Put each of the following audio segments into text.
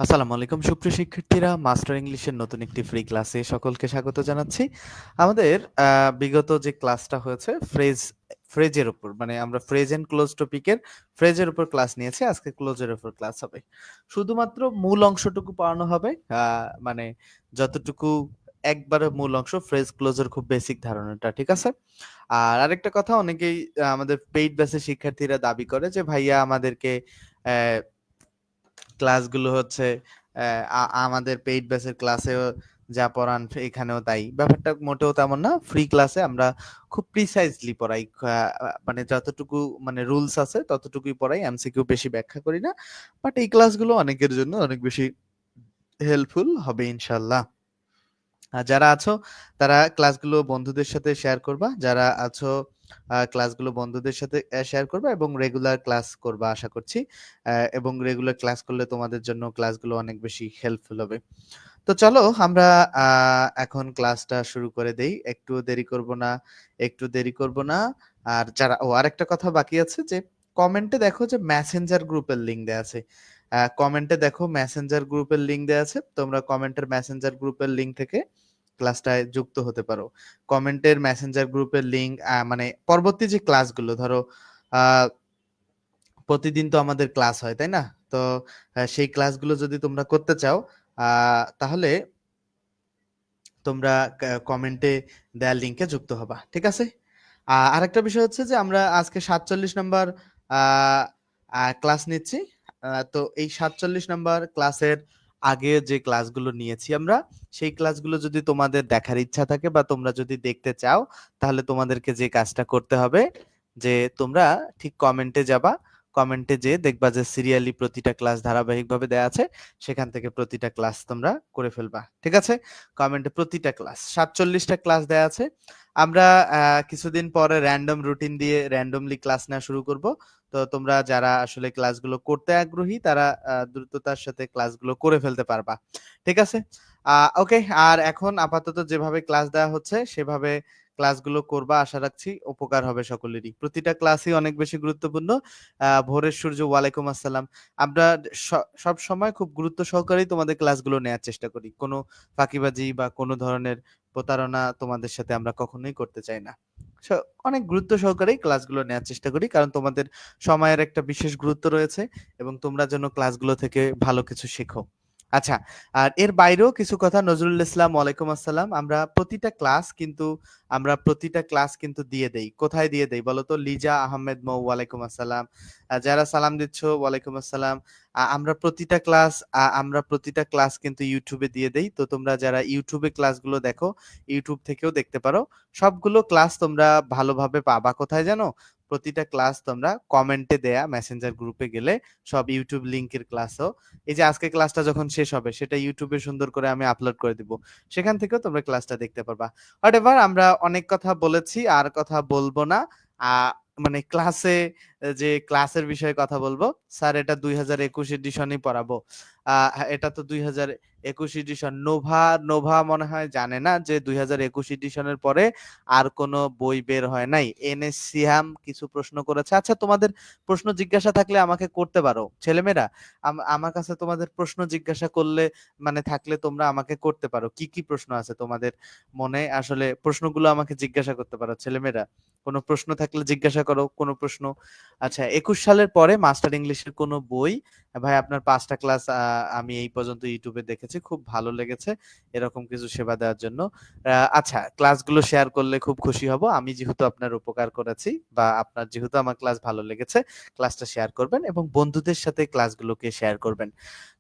আসসালামু আলাইকুম সুপ্রিয় শিক্ষার্থীরা, মাস্টার ইংলিশের নতুন একটি ফ্রি ক্লাসে সকলকে স্বাগত জানাচ্ছি। আমাদের বিগত যে ক্লাসটা হয়েছে ফ্রেজের উপর, মানে আমরা ফ্রেজ এন্ড ক্লোজ টপিকের ফ্রেজের উপর ক্লাস নিয়েছি। আজকে ক্লোজের উপর ক্লাস হবে। শুধুমাত্র মূল অংশটুকু পড়ানো হবে, মানে যতটুকু একবারে মূল অংশ, ফ্রেজ ক্লোজের খুব বেসিক ধারণাটা, ঠিক আছে? আর আরেকটা কথা, অনেকেই আমাদের পেইড ব্যাচের শিক্ষার্থীরা দাবি করে যে ভাইয়া আমাদেরকে ক্লাসগুলো হচ্ছে আমাদের পেইড ব্যাচের ক্লাসেও যা পড়ান এখানেও তাই। ব্যাপারটা মোটেও তেমন না। ফ্রি ক্লাসে আমরা খুব প্রিসাইজলি পড়াই। মানে যতটুকু মানে রুলস আছে ততটুকুই পড়াই। এমসিকিউ বেশি ব্যাখ্যা করি না। বাট এই ক্লাসগুলো অনেকের জন্য অনেক বেশি হেল্পফুল হবে ইনশাআল্লাহ। যারা আছো তারা ক্লাসগুলো বন্ধুদের সাথে শেয়ার করবা। যারা আছো ক্লাসগুলো বন্ধুদের সাথে শেয়ার করবা এবং রেগুলার ক্লাস করবা আশা করছি। এবং রেগুলার ক্লাস করলে তোমাদের জন্য ক্লাসগুলো অনেক বেশি হেল্পফুল হবে। তো চলো আমরা এখন ক্লাসটা শুরু করে দেই। একটু দেরি করব না। আর যারা আরেকটা কথা বাকি আছে যে কমেন্টে দেখো যে মেসেঞ্জার গ্রুপের লিংক দেয়া আছে। কমেন্টে দেখো মেসেঞ্জার গ্রুপের লিংক দেয়া আছে। তোমরা কমেন্টের মেসেঞ্জার গ্রুপের লিংক থেকে ক্লাসটায় যুক্ত হতে পারো। কমেন্টের মেসেঞ্জার গ্রুপের লিংক মানে পরবর্তী যে ক্লাসগুলো ধরো আ প্রতিদিন তো আমাদের ক্লাস হয়, তাই না? তো সেই ক্লাসগুলো যদি তোমরা করতে চাও আ তাহলে তোমরা কমেন্টে দেওয়া লিংকে যুক্ত হবা। ঠিক আছে? আরেকটা বিষয় হচ্ছে যে আমরা আজকে ৪৭ নাম্বার আ আ ক্লাস নিচ্ছি। তো এই ৪৭ নাম্বার ক্লাসের আগে যে ক্লাসগুলো নিয়েছি আমরা, সেই ক্লাসগুলো যদি তোমাদের দেখার ইচ্ছা থাকে বা তোমরা যদি দেখতে চাও, তাহলে তোমাদেরকে যে কাজটা করতে হবে যে তোমরা ঠিক কমেন্টে যাবা। কমেন্টে যেয়ে দেখবা যে সিরিয়ালি প্রতিটা ক্লাস ধারাবাহিকভাবে দেয়া আছে। সেখান থেকে প্রতিটা ক্লাস তোমরা করে ফেলবা। ঠিক আছে? কমেন্টে প্রতিটা ক্লাস ৪৭ টা ক্লাস দেয়া আছে। আমরা কিছুদিন পরে র‍্যান্ডম রুটিন দিয়ে র‍্যান্ডমলি ক্লাস নেওয়া শুরু করব। তো তোমরা যারা আসলে ক্লাসগুলো করতে আগ্রহী তারা দ্রুততার সাথে ক্লাসগুলো করে ফেলতে পারবা। ঠিক আছে? ওকে। আর এখন আপাতত যেভাবে ক্লাস দেওয়া হচ্ছে সেভাবে ক্লাসগুলো করবা, আশা রাখছি উপকার হবে সকলেরই। প্রতিটা ক্লাসই অনেক বেশি গুরুত্বপূর্ণ। ভোরের সূর্য, ওয়ালাইকুম আসসালাম। আমরা স সবসময় খুব গুরুত্ব সহকারেই তোমাদের ক্লাসগুলো নেয়ার চেষ্টা করি। কোনো ফাঁকিবাজি বা কোনো ধরনের প্রতারণা তোমাদের সাথে আমরা কখনোই করতে চাই না। স অনেক গুরুত্ব সহকারেই ক্লাসগুলো নেয়ার চেষ্টা করি। কারণ তোমাদের সময়ের একটা বিশেষ গুরুত্ব রয়েছে এবং তোমরা যেন ক্লাসগুলো থেকে ভালো কিছু শেখো। আচ্ছা, আর এর বাইরেও কিছু কথা, নজরুল ইসলাম, ওয়ালাইকুম আসসালাম। আমরা প্রতিটা ক্লাস কিন্তু দিয়ে দেই। কোথায় দিয়ে দেই বলো তো? লিজা আহমেদ মৌ, ওয়ালাইকুম আসসালাম। যারা সালাম দিচ্ছ, ওয়ালাইকুম আসসালাম। আমরা প্রতিটা ক্লাস কিন্তু ইউটিউবে দিয়ে দেই। তো তোমরা যারা ইউটিউবে ক্লাসগুলো দেখো, ইউটিউব থেকেও দেখতে পারো। সবগুলো ক্লাস তোমরা ভালোভাবে পাবা কোথায় জানো? প্রতিটা ক্লাস তোমরা কমেন্টে দেয়া মেসেঞ্জার গ্রুপে গেলে সব ইউটিউব লিংকের ক্লাসও, এই যে আজকে ক্লাসটা যখন শেষ হবে সেটা ইউটিউবে সুন্দর করে আমি আপলোড করে দিব। সেখান থেকেও তোমরা ক্লাসটা দেখতে পারবা। হোয়াটএভার, আমরা অনেক কথা বলেছি, আর কথা বলবো না। আ মানে যে ক্লাসের বিষয়ে কথা বলবো। স্যার এটা ২০২১ এডিশনই পড়াবো। হ্যাঁ, এটা তো ২০২১ এডিশন। নোভা মনে হয় জানে না যে ২০২১ এডিশনের পরে আর কোনো বই বের হয় নাই। এনএস সিহাম কিছু প্রশ্ন করেছে। আচ্ছা, তোমাদের প্রশ্ন জিজ্ঞাসা থাকলে আমাকে করতে পারো। ছেলেমেয়েরা আমার কাছে তোমাদের প্রশ্ন জিজ্ঞাসা করলে মানে থাকলে তোমরা আমাকে করতে পারো। কি, কি প্রশ্ন আছে তোমাদের মনে? আসলে প্রশ্নগুলো আমাকে জিজ্ঞাসা করতে পারো ছেলেমেয়েরা। কোনো প্রশ্ন থাকলে জিজ্ঞাসা করো, কোনো প্রশ্ন। আচ্ছা, ২১ সালের পরে মাস্টার ইংলিশের কোনো বই? ভাই আপনার ৫ টা ক্লাস আমি এই পর্যন্ত ইউটিউবে দেখেছি। খুব ভালো লেগেছে এরকম কিছু সেবা দেওয়ার জন্য। আচ্ছা, ক্লাসগুলো শেয়ার করলে খুব খুশি হব। আমি যেহেতু আপনার উপকার করেছি বা আপনার যেহেতু আমার ক্লাস ভালো লেগেছে, ক্লাসটা শেয়ার করবেন এবং বন্ধুদের সাথে ক্লাসগুলোকে শেয়ার করবেন।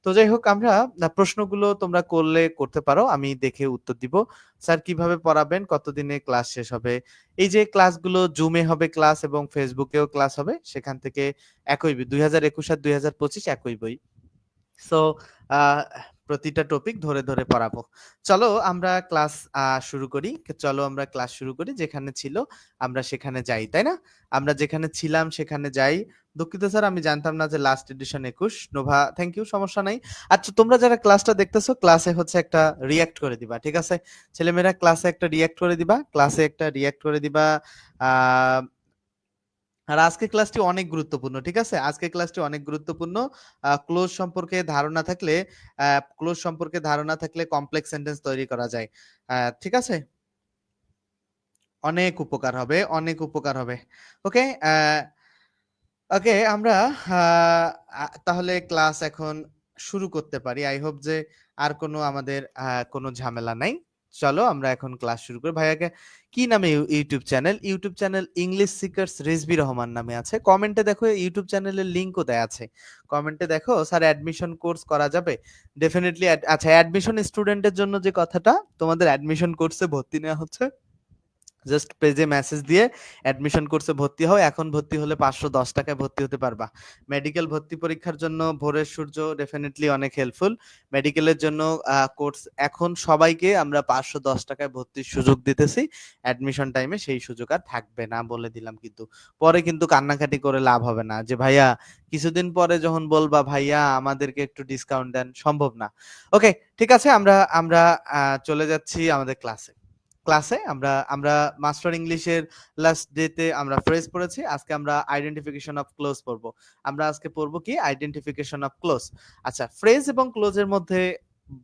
তো যাই হোক, আমরা প্রশ্নগুলো তোমরা করলে করতে পারো। আমি দেখে উত্তর দিব। স্যার কিভাবে পড়াবেন? কতদিনে ক্লাস শেষ হবে? এই যে ক্লাসগুলো জুমে হবে ক্লাস এবং ফেসবুকেও ক্লাস হবে। সেখান থেকে একই বই। ২০২১ আর ২০২৫ একই বই। সো আ প্রতিটা টপিক ধরে পড়াবো। চলো আমরা ক্লাস শুরু করি। চলো আমরা ক্লাস শুরু করি। যেখানে ছিল আমরা সেখানে যাই, তাই না? আমরা যেখানে ছিলাম সেখানে যাই। দুঃখিত স্যার, আমি জানতাম না যে last edition ২১। Nova thank you, সমস্যা নাই। আচ্ছা, তোমরা যারা ক্লাসটা দেখতেছো ক্লাসে হচ্ছে একটা রিঅ্যাক্ট করে দিবা। ঠিক আছে? ছেলেমেয়েরা ক্লাসে একটা রিঅ্যাক্ট করে দিবা। ক্লাসে একটা রিঅ্যাক্ট করে দিবা। আ আর আজকে ক্লাসটি অনেক গুরুত্বপূর্ণ, ঠিক আছে? আজকে ক্লাসটি অনেক গুরুত্বপূর্ণ। ক্লোজ সম্পর্কে ধারণা থাকলে কমপ্লেক্স সেন্টেন্স তৈরি করা যায়। ঠিক আছে? অনেক উপকার হবে, অনেক উপকার হবে। ওকে? ওকে, আমরা তাহলে ক্লাস এখন শুরু করতে পারি। আই হোপ যে আর কোনো আমাদের কোনো ঝামেলা নাই। চলো আমরা এখন ক্লাস শুরু করি। ভাইয়াকে কি নামে YouTube channel? YouTube channel English seekers Rezvi Rahman নামে আছে। কমেন্টে দেখো ইউটিউব চ্যানেলের লিংকও দেয়া আছে। কমেন্টে দেখো স্যার অ্যাডমিশন কোর্স করা যাবে? ডেফিনিটলি আচ্ছা অ্যাডমিশন স্টুডেন্টের জন্য যে কথাটা, তোমাদের অ্যাডমিশন কোর্সে ভর্তি নেওয়া হচ্ছে। জাস্ট পেজে মেসেজ দিয়ে অ্যাডমিশন কোর্সে ভর্তি হও। এখন ভর্তি হলে ৫১০ টাকায় ভর্তি হতে পারবা। মেডিকেল ভর্তি পরীক্ষার জন্য ভোরের সূর্য ডেফিনিটলি অনেক হেল্পফুল। মেডিকেলের জন্য কোর্স এখন সবাইকে আমরা ৫১০ টাকায় ভর্তির সুযোগ দিতেছি। অ্যাডমিশন টাইমে সেই সুযোগ আর থাকবে না বলে দিলাম কিন্তু। পরে কিন্তু কান্নাকাটি করে লাভ হবে না যে ভাইয়া কিছুদিন পরে যখন বলবা ভাইয়া আমাদেরকে একটু ডিসকাউন্ট দেন, সম্ভব না। ওকে, ঠিক আছে, আমরা আমরা চলে যাচ্ছি আমাদের ক্লাসে আমরা আমরা মাস্টার ইংলিশের লাস্ট ডেতে আমরা ফ্রেজ পড়েছি। আজকে আমরা আইডেন্টিফিকেশন অফ ক্লোজ পড়বো। আমরা আজকে পড়বো কি আইডেন্টিফিকেশন অফ ক্লোজ। আচ্ছা, ফ্রেজ এবং ক্লোজের মধ্যে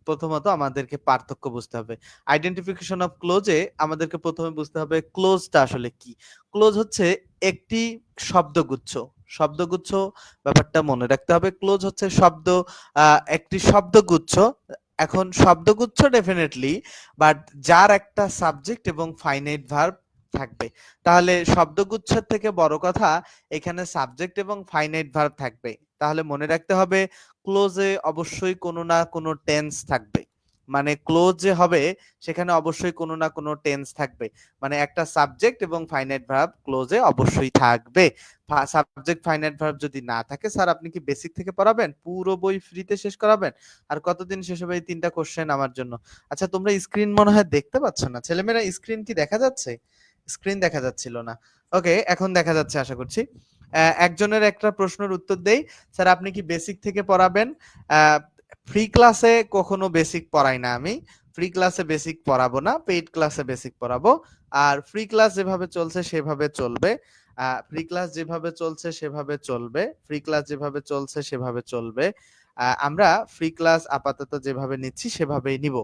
প্রথমত আমাদেরকে পার্থক্য বুঝতে হবে। আইডেন্টিফিকেশন অফ ক্লোজে আমাদেরকে প্রথমে বুঝতে হবে ক্লোজটা আসলে কি। ক্লোজ হচ্ছে একটি শব্দগুচ্ছ। শব্দগুচ্ছ ব্যাপারটা মনে রাখতে হবে। ক্লোজ হচ্ছে একটি শব্দগুচ্ছ। এখন শব্দগুচ্ছ ডেফিনেটলি, বাট যার একটা সাবজেক্ট এবং ফাইনাইট ভার্ব থাকবে। তাহলে শব্দগুচ্ছের থেকে বড় কথা এখানে সাবজেক্ট এবং ফাইনাইট ভার্ব থাকবে। তাহলে মনে রাখতে হবে ক্লোজে অবশ্যই কোনো না কোনো টেন্স থাকবে। মানে ক্লোজ যে হবে সেখানে অবশ্যই কোনো না কোনো টেন্স থাকবে। মানে একটা সাবজেক্ট এবং ফাইনাইট ভার্ব ক্লোজে অবশ্যই থাকবে। সাবজেক্ট ফাইনাইট ভার্ব যদি না থাকে, স্যার আপনি কি বেসিক থেকে পড়াবেন? পুরো বই ফ্রিতে শেষ করাবেন? আর কতদিন শেষ হবে? এই ৩টা কোশ্চেন আমার জন্য। আচ্ছা, তোমরা স্ক্রিন মনে হয় দেখতে পাচ্ছ না। ছেলেমেয়েরা স্ক্রিন কি দেখা যাচ্ছে? স্ক্রিন দেখা যাচ্ছিল না। ওকে, এখন দেখা যাচ্ছে আশা করছি। একজনের একটা প্রশ্নের উত্তর দেই। স্যার আপনি কি বেসিক থেকে পড়াবেন? ফ্রি ক্লাসে কখনো বেসিক পড়াই না আমি। ফ্রি ক্লাসে বেসিক পড়াবো না। পেইড ক্লাসে বেসিক পড়াবো। আর ফ্রি ক্লাস যেভাবে চলছে সেভাবে চলবে। ফ্রি ক্লাস যেভাবে চলছে সেভাবে চলবে। ফ্রি ক্লাস যেভাবে চলছে সেভাবে চলবে। আমরা ফ্রি ক্লাস আপাতত যেভাবে নিচ্ছি সেভাবেই নিব।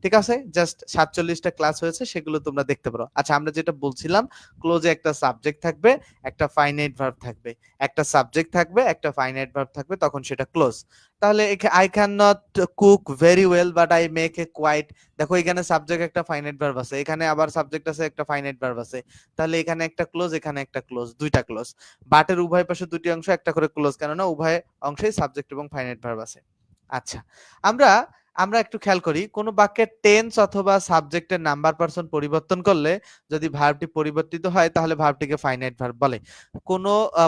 ঠিক আছে? জাস্ট ৪৭ টা ক্লাস হয়েছে, সেগুলো তোমরা দেখতে পারো। আচ্ছা, আমরা যেটা বলছিলাম ক্লোজে একটা সাবজেক্ট থাকবে, একটা ফাইনাইট ভার্ব থাকবে। একটা সাবজেক্ট থাকবে, একটা ফাইনাইট ভার্ব থাকবে, তখন সেটা ক্লোজ। তাহলে I can not cook very well but I make a quite. দেখো এখানে সাবজেক্ট একটা ফাইনাইট ভার্ব আছে, এখানে আবার সাবজেক্ট আছে একটা ফাইনাইট ভার্ব আছে। তাহলে এখানে একটা ক্লোজ, এখানে একটা ক্লোজ, দুইটা ক্লোজ। বাটের উভয় পাশে দুটি অংশ, একটা করে ক্লোজ, কেননা উভয় অংশেই সাবজেক্ট এবং ফাইনাইট ভার্ব আছে। আচ্ছা, আমরা আমরা একটু খেয়াল করি কোন বাক্যের টেন্স অথবা সাবজেক্টের নাম্বার পার্সন পরিবর্তন করলে যদি ভার্বটি পরিবর্তিত হয় তাহলে ভার্বটিকে ফাইনাইট ভার্ব বলে। কোন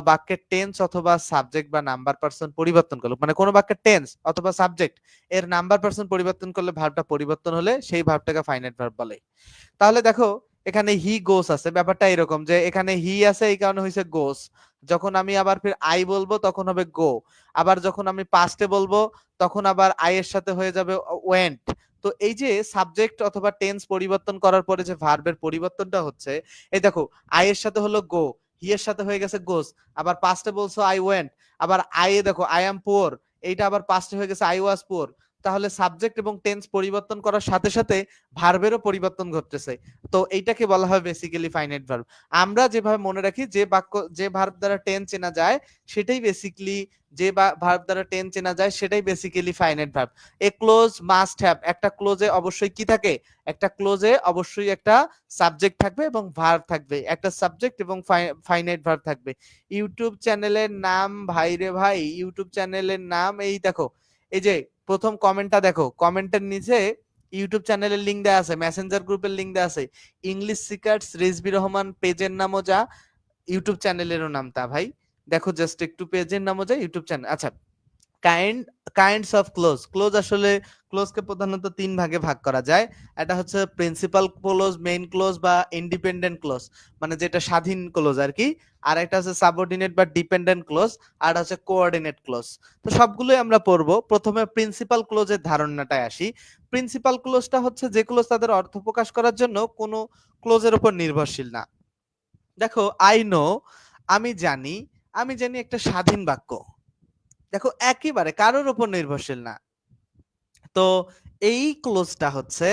বাক্যের টেন্স অথবা সাবজেক্ট বা নাম্বার পার্সন পরিবর্তন করলে, মানে কোন বাক্যের টেন্স অথবা সাবজেক্ট এর নাম্বার পার্সন পরিবর্তন করলে ভার্বটা পরিবর্তন হলে সেই ভার্বটাকে ফাইনাইট ভার্ব বলে। তাহলে দেখো এখানে হি গোস আছে, ব্যাপারটা এরকম যে এখানে হি আছে এই কারণে হয়েছে গোস। যখন আমি আবার ফির আই বলবো তখন হবে গো। আবার যখন আমি পাস্টে বলবো তখন আবার আই এর সাথে হয়ে যাবে ওয়েন্ট। তো এই যে সাবজেক্ট অথবা টেন্স পরিবর্তন করার পরে যে ভার্বের পরিবর্তনটা হচ্ছে, এই দেখো আই এর সাথে হলো গো, হি এর সাথে হয়ে গেছে গোস। আবার পাস্টে বলছো আই ওয়েন্ট, আবার আই এ দেখো আই অ্যাম পুয়ার, এইটা আবার পাস্টে হয়ে গেছে আই ওয়াজ পুয়ার। তাহলে সাবজেক্ট এবং টেন্স পরিবর্তন করার সাথে সাথে ভার্বেরও পরিবর্তন ঘটতেছে। তো এইটাকে বলা হয় বেসিক্যালি ফাইনাইট ভার্ব। আমরা যেভাবে মনে রাখি যে বাক্য যে ভার্ব দ্বারা টেন্স চেনা যায় সেটাই বেসিক্যালি, যে ভার্ব দ্বারা টেন্স চেনা যায় সেটাই basically finite verb. A close must have, একটা ক্লোজে অবশ্যই কি থাকে? একটা ক্লোজে অবশ্যই একটা সাবজেক্ট থাকবে এবং ভার্ব থাকবে, একটা সাবজেক্ট এবং ফাইনাইট ভার্ব থাকবে। ইউটিউব চ্যানেলের নাম ভাই রে ভাই, ইউটিউব চ্যানেলের নাম এই দেখো, এই যে প্রথম কমেন্টটা দেখো, কমেন্টের নিচে ইউটিউব চ্যানেলের লিংক দেওয়া আছে, মেসেঞ্জার গ্রুপের লিংক দেওয়া আছে। ইংলিশ সিকার্স রেজবি রহমান পেজের নামও যা, ইউটিউব চ্যানেলেরও নাম তা ভাই। দেখো জাস্ট একটু পেজের নামও যা, ইউটিউব চ্যানেল। আচ্ছা, কাইন্ডস অফ ক্লোজ। ক্লোজ আসলে ক্লোজকে প্রধানত ৩ ভাগে ভাগ করা যায়। এটা হচ্ছে প্রিন্সিপাল ক্লোজ, মেইন ক্লোজ বা ইন্ডিপেন্ডেন্ট ক্লোজ, মানে যেটা স্বাধীন ক্লোজ আর কি। আর একটা হচ্ছে সাবঅর্ডিনেট বা ডিপেন্ডেন্ট ক্লোজ, আর হচ্ছে কোঅর্ডিনেট ক্লোজ। তো সবগুলোই আমরা পড়বো। প্রথমে প্রিন্সিপাল ক্লোজের ধারণাটায় আসি। প্রিন্সিপাল ক্লোজটা হচ্ছে যে ক্লোজ তাদের অর্থ প্রকাশ করার জন্য কোনো ক্লোজের উপর নির্ভরশীল না। দেখো আই নো, আমি জানি, আমি জানি একটা স্বাধীন বাক্য। দেখো একেবারে কারোর উপর নির্ভরশীল না। তো এই ক্লোজটা হচ্ছে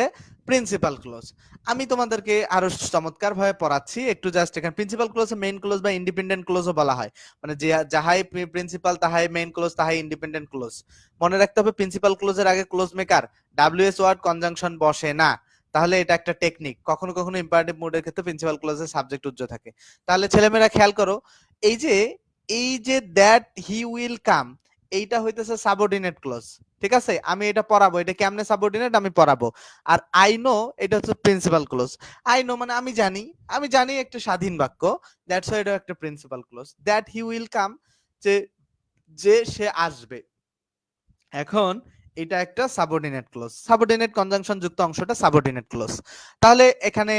প্রিন্সিপাল ক্লোজ। আমি তোমাদেরকে আরো চমৎকার ভাবে পড়াচ্ছি একটু, জাস্ট এখানে প্রিন্সিপাল ক্লোজ মেইন ক্লোজ বা ইন্ডিপেন্ডেন্ট ক্লোজও বলা হয়। মানে যে যাহাই প্রিন্সিপাল তাহাই মেইন ক্লোজ তাহাই ইন্ডিপেন্ডেন্ট ক্লোজ। মনে রাখতে হবে প্রিন্সিপাল ক্লোজের আগে clause maker WS word conjunction বসে না। তাহলে এটা একটা টেকনিক। কখনো কখনো ইম্পারেটিভ মুডের ক্ষেত্রে প্রিন্সিপাল ক্লোজের সাবজেক্ট উজ্জ্ব থাকে। তাহলে ছেলেমেয়েরা খেয়াল করো, এই যে দ্যাট হি উইল কাম, এইটা হইতেছে সাবঅর্ডিনেট ক্লোজ। ঠিক আছে, আমি এটা পড়াবো, এটা কেমনে সাবঅর্ডিনেট আমি পড়াবো। আর আই নো এটা হচ্ছে প্রিন্সিপাল ক্লোজ। আই নো মানে আমি জানি, আমি জানি একটা স্বাধীন বাক্য, দ্যাটস ওয়াই এটা একটা principal clause. That he will come, যে যে সে আসবে। এখন এটা একটা সাবঅর্ডিনেট ক্লোজ, সাবঅর্ডিনেট কনজাংশন যুক্ত অংশটা সাবঅর্ডিনেট ক্লোজ। তাহলে এখানে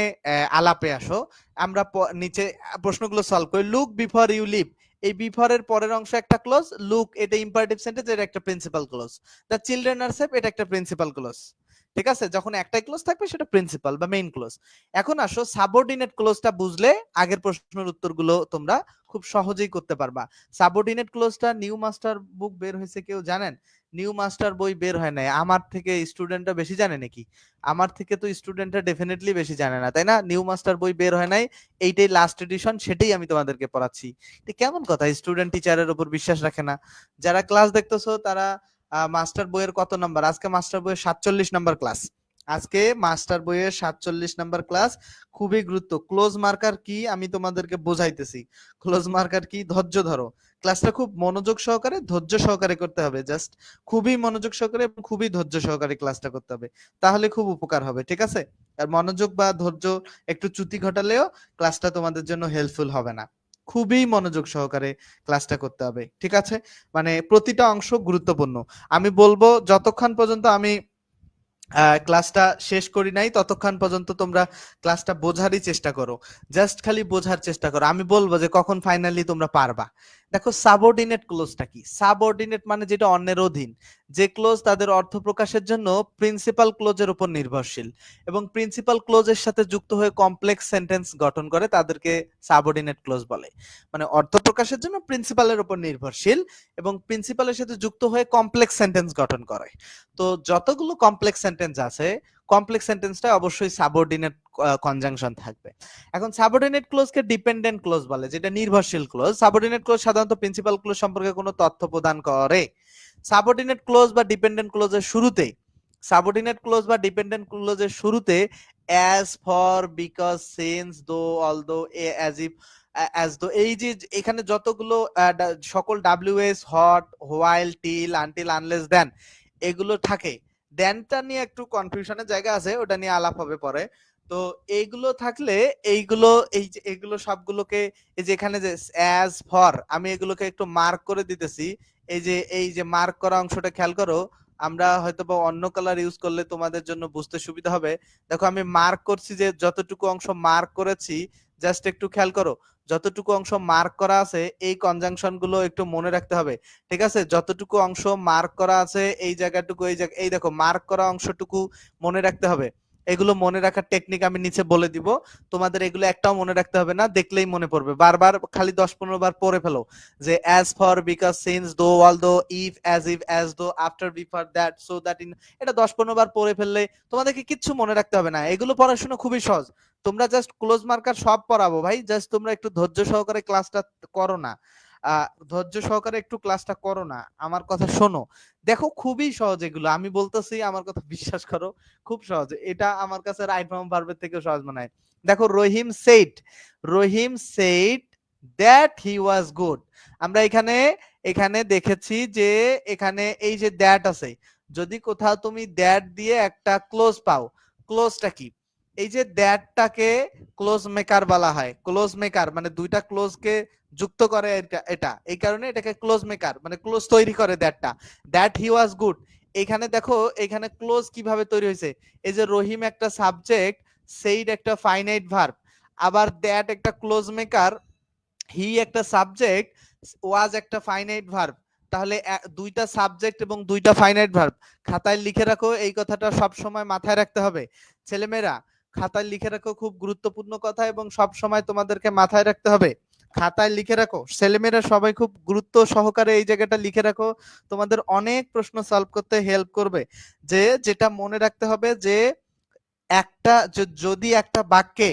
আলাপে আসো, আমরা নিচে প্রশ্নগুলো সলভ করি। লুক বিফোর ইউ লিভ, এই বিফোর এর পরের অংশ একটা ক্লোজ। লুক এটা ইম্পারেটিভ সেন্টেন্স, এটা একটা principal clause. The children are safe, এটা একটা প্রিন্সিপাল ক্লোজ। ঠিক আছে, যখন একটাই ক্লোজ থাকবে সেটা প্রিন্সিপাল বা মেইন ক্লোজ। এখন আসো সাবঅর্ডিনেট ক্লোজটা বুঝলে আগের প্রশ্নের উত্তরগুলো তোমরা খুব সহজেই করতে পারবা। সাবঅর্ডিনেট ক্লোজটা নিউ মাস্টার বুক বের হয়েছে, কেউ জানেন? নিউ মাস্টার বই বের হয় নাই, আমার থেকে স্টুডেন্টরা বেশি জানে নাকি? আমার থেকে তো স্টুডেন্টরা ডেফিনেটলি বেশি জানে না, তাই না? নিউ মাস্টার বই বের হয় নাই, এইটাই লাস্ট এডিশন, সেটাই আমি তোমাদেরকে পড়াচ্ছি। এটা কেমন কথা, স্টুডেন্ট টিচারের উপর বিশ্বাস রাখে না? যারা ক্লাস দেখতেছো তারা মাস্টার বইয়ের কত নাম্বার? আজকে মাস্টার বইয়ের 47 নাম্বার ক্লাস। আজকে মাস্টার বইয়ের 47 নাম্বার ক্লাস। খুবই গুরুত্ব। ক্লোজ মার্কার কি আমি তোমাদেরকে বোঝাইতেছি। ক্লোজ মার্কার কি, ধৈর্য ধরো। ক্লাসটা খুব মনোযোগ সহকারে ধৈর্য সহকারে করতে হবে, জাস্ট খুবই মনোযোগ সহকারে এবং খুবই ধৈর্য সহকারে ক্লাসটা করতে হবে, তাহলে খুব উপকার হবে। ঠিক আছে, আর মনোযোগ বা ধৈর্য একটু চ্যুতি ঘটালেও ক্লাসটা তোমাদের জন্য হেল্পফুল হবে না। খুবই মনোযোগ সহকারে ক্লাসটা করতে হবে। ঠিক আছে, মানে প্রতিটা অংশ গুরুত্বপূর্ণ। আমি বলবো যতক্ষণ পর্যন্ত আমি ক্লাসটা শেষ করি নাই ততক্ষণ পর্যন্ত তোমরা ক্লাসটা বোঝারই চেষ্টা করো, জাস্ট খালি বোঝার চেষ্টা করো। আমি বলবো যে কখন ফাইনালি তোমরা পারবা। দেখো সাবঅর্ডিনেট ক্লোজটা কি? সাবঅর্ডিনেট মানে যেটা অন্যের অধীন, যে ক্লোজ তাদের অর্থ প্রকাশের জন্য প্রিন্সিপাল ক্লোজের উপর নির্ভরশীল এবং প্রিন্সিপাল ক্লোজের সাথে যুক্ত হয়ে কমপ্লেক্স সেন্টেন্স গঠন করে, তাদেরকে সাবঅর্ডিনেট ক্লোজ বলে। মানে অর্থ প্রকাশের জন্য প্রিন্সিপালের উপর নির্ভরশীল এবং প্রিন্সিপালের সাথে যুক্ত হয়ে কমপ্লেক্স সেন্টেন্স গঠন করে। তো যতগুলো কমপ্লেক্স সেন্টেন্স আছে, কমপ্লেক্স সেন্টেন্সটা অবশ্যই সাবঅর্ডিনেট কনজাংশন থাকবে। এখন সাবঅর্ডিনেট ক্লোজকে ডিপেন্ডেন্ট ক্লোজ বলে, যেটা নির্ভরশীল ক্লোজ। সাবঅর্ডিনেট ক্লোজ সাধারণত প্রিন্সিপাল ক্লোজ সম্পর্কে কোনো তথ্য প্রদান করে। সাবঅর্ডিনেট ক্লোজ বা ডিপেন্ডেন্ট ক্লোজের শুরুতে, সাবঅর্ডিনেট ক্লোজ বা ডিপেন্ডেন্ট ক্লোজের শুরুতে as, for, because, since, though, although, as if, as though, এই যে এখানে যতগুলো সকল ডাব্লিউএস, হট, while, till, until, unless, then, এগুলো থাকে। দেনটা নিয়ে একটু কনফিউশনের জায়গা আছে, ওটা নিয়ে আলাপ হবে পরে। তো এইগুলো থাকলে এইগুলো, এই যে এগুলো সবগুলোকে, এই যে এখানে যে অ্যাজ, ফর, আমি এগুলোকে একটু মার্ক করে দিতেছি। এই যে মার্ক করা অংশটা খেয়াল করো, আমরা হয়তো বা অন্য কালার ইউজ করলে তোমাদের জন্য বুঝতে সুবিধা হবে। দেখো আমি মার্ক করছি, যে যতটুকু অংশ মার্ক করেছি, জাস্ট একটু খেয়াল করো, যতটুকু অংশ মার্ক করা আছে এই কনজাংশন গুলো একটু মনে রাখতে হবে। ঠিক আছে, যতটুকু অংশ মার্ক করা আছে এই জায়গাটুকু, এই জায়গা, এই দেখো মার্ক করা অংশটুকু মনে রাখতে হবে। এগুলো মনে রাখার টেকনিক আমি নিচে বলে দিব, তোমাদের এগুলো একটাও মনে রাখতে হবে না, দেখলেই মনে পড়বে। বারবার খালি 10-15 বার পড়ে ফেলো, যে as, for, because, since, though, although, if, as দো, after, before, that, so that, in, এটা 10-15 বার পড়ে ফেললে তোমাদেরকে কিচ্ছু মনে রাখতে হবে না। এগুলো পড়াশোনা খুবই সহজ। তোমরা জাস্ট ক্লোজ মার্কার সব পড়াবো ভাই, জাস্ট তোমরা একটু ধৈর্য সহকারে ক্লাসটা করো না। ধৈর্য সহকারে একটু ক্লাসটা করো না, আমার কথা শোনো। দেখো খুবই সহজ এগুলো, আমি বলতেছি, আমার কথা বিশ্বাস করো, খুব সহজ। এটা আমার কাছে রাইট ফর্ম ভার্বের থেকেও সহজ মনে হয়। দেখো Rahim said that he was good. আমরা এখানে এখানে দেখেছি যে এখানে এই যে দ্যাট আছে, যদি কোথাও তুমি দ্যাট দিয়ে একটা ক্লোজ পাও, ক্লোজটা কি? এই যে দ্যাটটাকে ক্লোজ মেকার বলা হয়। ক্লোজ মেকার মানে দুইটা ক্লোজকে যুক্ত করে, এটা এই কারণে এটাকে ক্লোজ মেকার, মানে ক্লোজ তৈরি করে দ্যাটটা। দ্যাট হি ওয়াজ গুড, এখানে দেখো এখানে ক্লোজ কিভাবে তৈরি হয়েছে। এই যে রহিম একটা সাবজেক্ট, সেইড একটা ফাইনাইট ভার্ব, আবার দ্যাট একটা ক্লোজ মেকার, হি একটা সাবজেক্ট, ওয়াজ একটা ফাইনাইট ভার্ব। তাহলে দুইটা সাবজেক্ট এবং দুইটা ফাইনাইট ভার্ব। খাতায় লিখে রাখো, এই কথাটা সব সময় মাথায় রাখতে হবে। ছেলেমেয়েরা খাতায় লিখে রাখো, খুব গুরুত্বপূর্ণ কথা এবং সব সময় তোমাদেরকে মাথায় রাখতে হবে। খাতায় লিখে রাখো, ছেলেমেয়েরা সবাই খুব গুরুত্ব সহকারে এই জায়গাটা লিখে রাখো, তোমাদের অনেক প্রশ্ন সলভ করতে হেল্প করবে। যে যেটা মনে রাখতে হবে যে একটা যদি একটা বাক্যে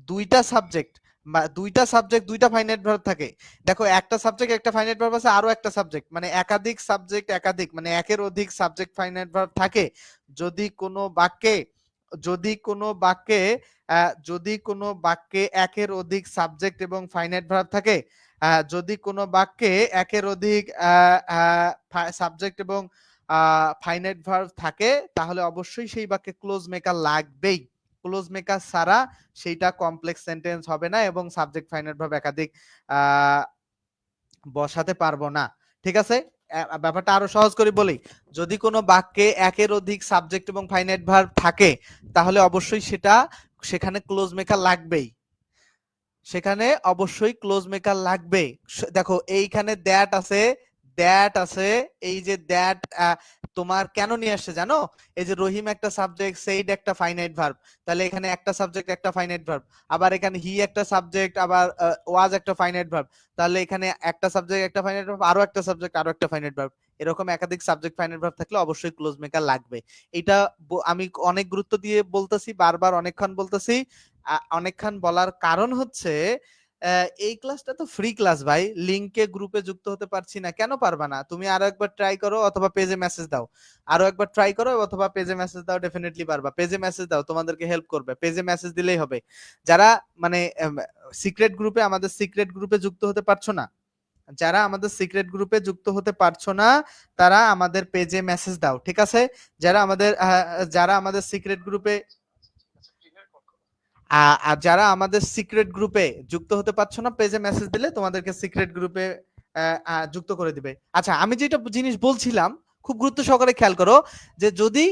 দুইটা সাবজেক্ট বা দুইটা ফাইনাইট ভার্ব থাকে, দেখো একটা সাবজেক্ট একটা ফাইনাইট ভার্ব আছে, আরো একটা সাবজেক্ট মানে একাধিক সাবজেক্ট একাধিক মানে একের অধিক সাবজেক্ট ফাইনাইট ভার্ব থাকে, যদি কোনো বাক্যে যদি কোনো বাক্যে যদি কোনো বাক্যে একের অধিক সাবজেক্ট এবং ফাইনাইট ভার্ব থাকে, যদি কোনো বাক্যে একের অধিক সাবজেক্ট এবং ফাইনাইট ভার্ব থাকে, তাহলে অবশ্যই সেই বাক্যে ক্লোজ মেকার লাগবেই। ক্লোজ মেকার ছাড়া সেইটা কমপ্লেক্স সেন্টেন্স হবে না এবং সাবজেক্ট ফাইনাইট ভার্ব একাধিক বসাতে পারবো না। ঠিক আছে, ব্যাপারটা আরো সহজ করে বলি, যদি কোনো বাক্যে একের অধিক সাবজেক্ট এবং ফাইনাইট ভার্ব থাকে, তাহলে অবশ্যই সেখানে ক্লোজ মেকার লাগবেই, সেখানে অবশ্যই ক্লোজ মেকার লাগবে। দেখো এইখানে দ্যাট আছে, এই যে দ্যাট তোমার কেন নিয়ে আসছে জানো, এই যে রহিম একটা সাবজেক্ট, সেইড একটা ফাইনাইট ভার্ব, তাহলে এখানে একটা সাবজেক্ট একটা ফাইনাইট ভার্ব, আবার এখানে হি একটা সাবজেক্ট, আবার ওয়াজ একটা ফাইনাইট ভার্ব, তাহলে এখানে একটা সাবজেক্ট একটা ফাইনাইট ভার্ব, আরো একটা সাবজেক্ট আরো একটা ফাইনাইট ভার্ব, এরকম একাধিক সাবজেক্ট ফাইনাইট ভার্ব থাকলে অবশ্যই ক্লোজ মেকার লাগবে। এটা আমি অনেক গুরুত্ব দিয়ে বলতেছি, বারবার অনেকক্ষণ বলতেছি। অনেকক্ষণ বলার কারণ হচ্ছে এই ক্লাসটা তো ফ্রি ক্লাস ভাই, লিংকে গ্রুপে যুক্ত হতে পারছি না, কেন পারবা না? তুমি আরো একবার ট্রাই করো অথবা পেজে মেসেজ দাও, আরো একবার ট্রাই করো অথবা পেজে মেসেজ দাও, ডেফিনেটলি পারবা। পেজে মেসেজ দাও, তোমাদেরকে হেল্প করবে, পেজে মেসেজ দিলেই হবে। যারা মানে সিক্রেট গ্রুপে আমাদের সিক্রেট গ্রুপে যুক্ত হতে পারছো না, যারা আমাদের সিক্রেট গ্রুপে যুক্ত হতে পারছো না, তারা আমাদের পেজে মেসেজ দাও, ঠিক আছে? যারা আমাদের সিক্রেট গ্রুপে আর যারা আমাদের সিক্রেট গ্রুপে যুক্ত হতে পারছো না, পেজে মেসেজ দিলে তোমাদেরকে সিক্রেট গ্রুপে যুক্ত করে দিবে। আচ্ছা, আমি যেটা জিনিস বলছিলাম খুব গুরুত্ব সহকারে খেয়াল করো, যে যদি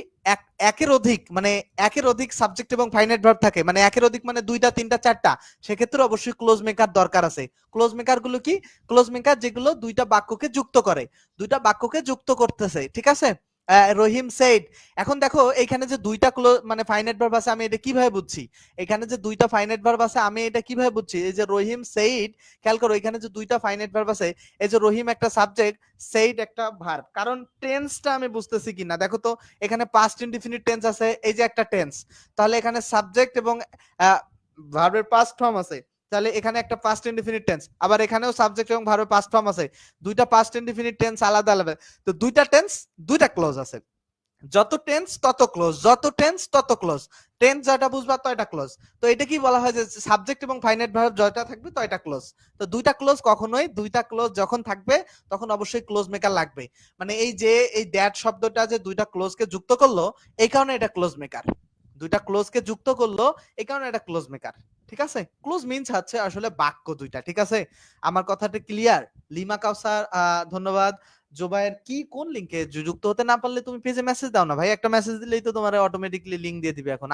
একের অধিক মানে একের অধিক সাবজেক্ট এবং ফাইনাইট ভার্ব থাকে, মানে একের অধিক মানে দুইটা তিনটা চারটা, সেক্ষেত্রে অবশ্যই ক্লোজ মেকার দরকার আছে। ক্লোজ মেকার গুলো কি? ক্লোজ মেকার যেগুলো দুইটা বাক্যকে যুক্ত করে, দুইটা বাক্যকে যুক্ত করতেছে, ঠিক আছে? রহিম সেইড, এখন দেখো এখানে যে দুইটা মানে ফাইনাইট ভার্ব আছে, আমি এটা কিভাবে বুঝছি? এখানে যে দুইটা ফাইনাইট ভার্ব আছে আমি এটা কিভাবে বুঝছি? এই যে রহিম সেইড, খেয়াল করো এখানে যে দুইটা ফাইনাইট ভার্ব আছে, এই যে রহিম একটা সাবজেক্ট, সেইড একটা ভার্ব, কারণ টেন্সটা আমি বুঝতেছি কিনা দেখো তো, এখানে পাস্ট ইনডিফিনিট টেন্স আছে, এই যে একটা টেন্স, তাহলে এখানে সাবজেক্ট এবং ভার্বের পাস্ট ফর্ম আছে, তাহলে এখানে একটা পাস্ট ইনডিফিনিট টেন্স, আবার এখানেও সাবজেক্ট এবং ভার্বের পাস্ট ফর্ম আছে, দুইটা পাস্ট ইনডিফিনিট টেন্স আলাদা আলাদা, তো দুইটা টেন্স দুইটা ক্লোজ আছে, যত টেন্স তত ক্লোজ, যত টেন্স তত ক্লোজ, টেন্স যেটা বুঝবা তয়টা ক্লোজ। তো এটা কি বলা হয় যে সাবজেক্ট এবং ফাইনাইট ভার্ব জয়টা থাকবে তয়টা ক্লোজ। তো দুইটা ক্লোজ কখনোই, দুইটা ক্লোজ যখন থাকবে তখন অবশ্যই ক্লোজ মেকার লাগবে। মানে এই যে এই দ্যাট শব্দটা যে দুইটা ক্লোজকে যুক্ত করলো, এই কারণে এটা ক্লোজ মেকার। দুইটা ক্লোজকে যুক্ত করলো, এই কারণে এটা ক্লোজ মেকার। ঠিক আছে, ক্লোজ মিন্স হচ্ছে আসলে বাক্য দুইটা। ঠিক আছে, আমার কথাটা ক্লিয়ার? লিমা কাউসার ধন্যবাদ। জোবায়ের কি কোন লিংকে যুক্ত হতে না পারলে তুমি পেজে মেসেজ দাও না ভাই, একটা মেসেজ দিলেই তো তোমার অটোমেটিকলি লিংক দিয়ে দিবে। এখন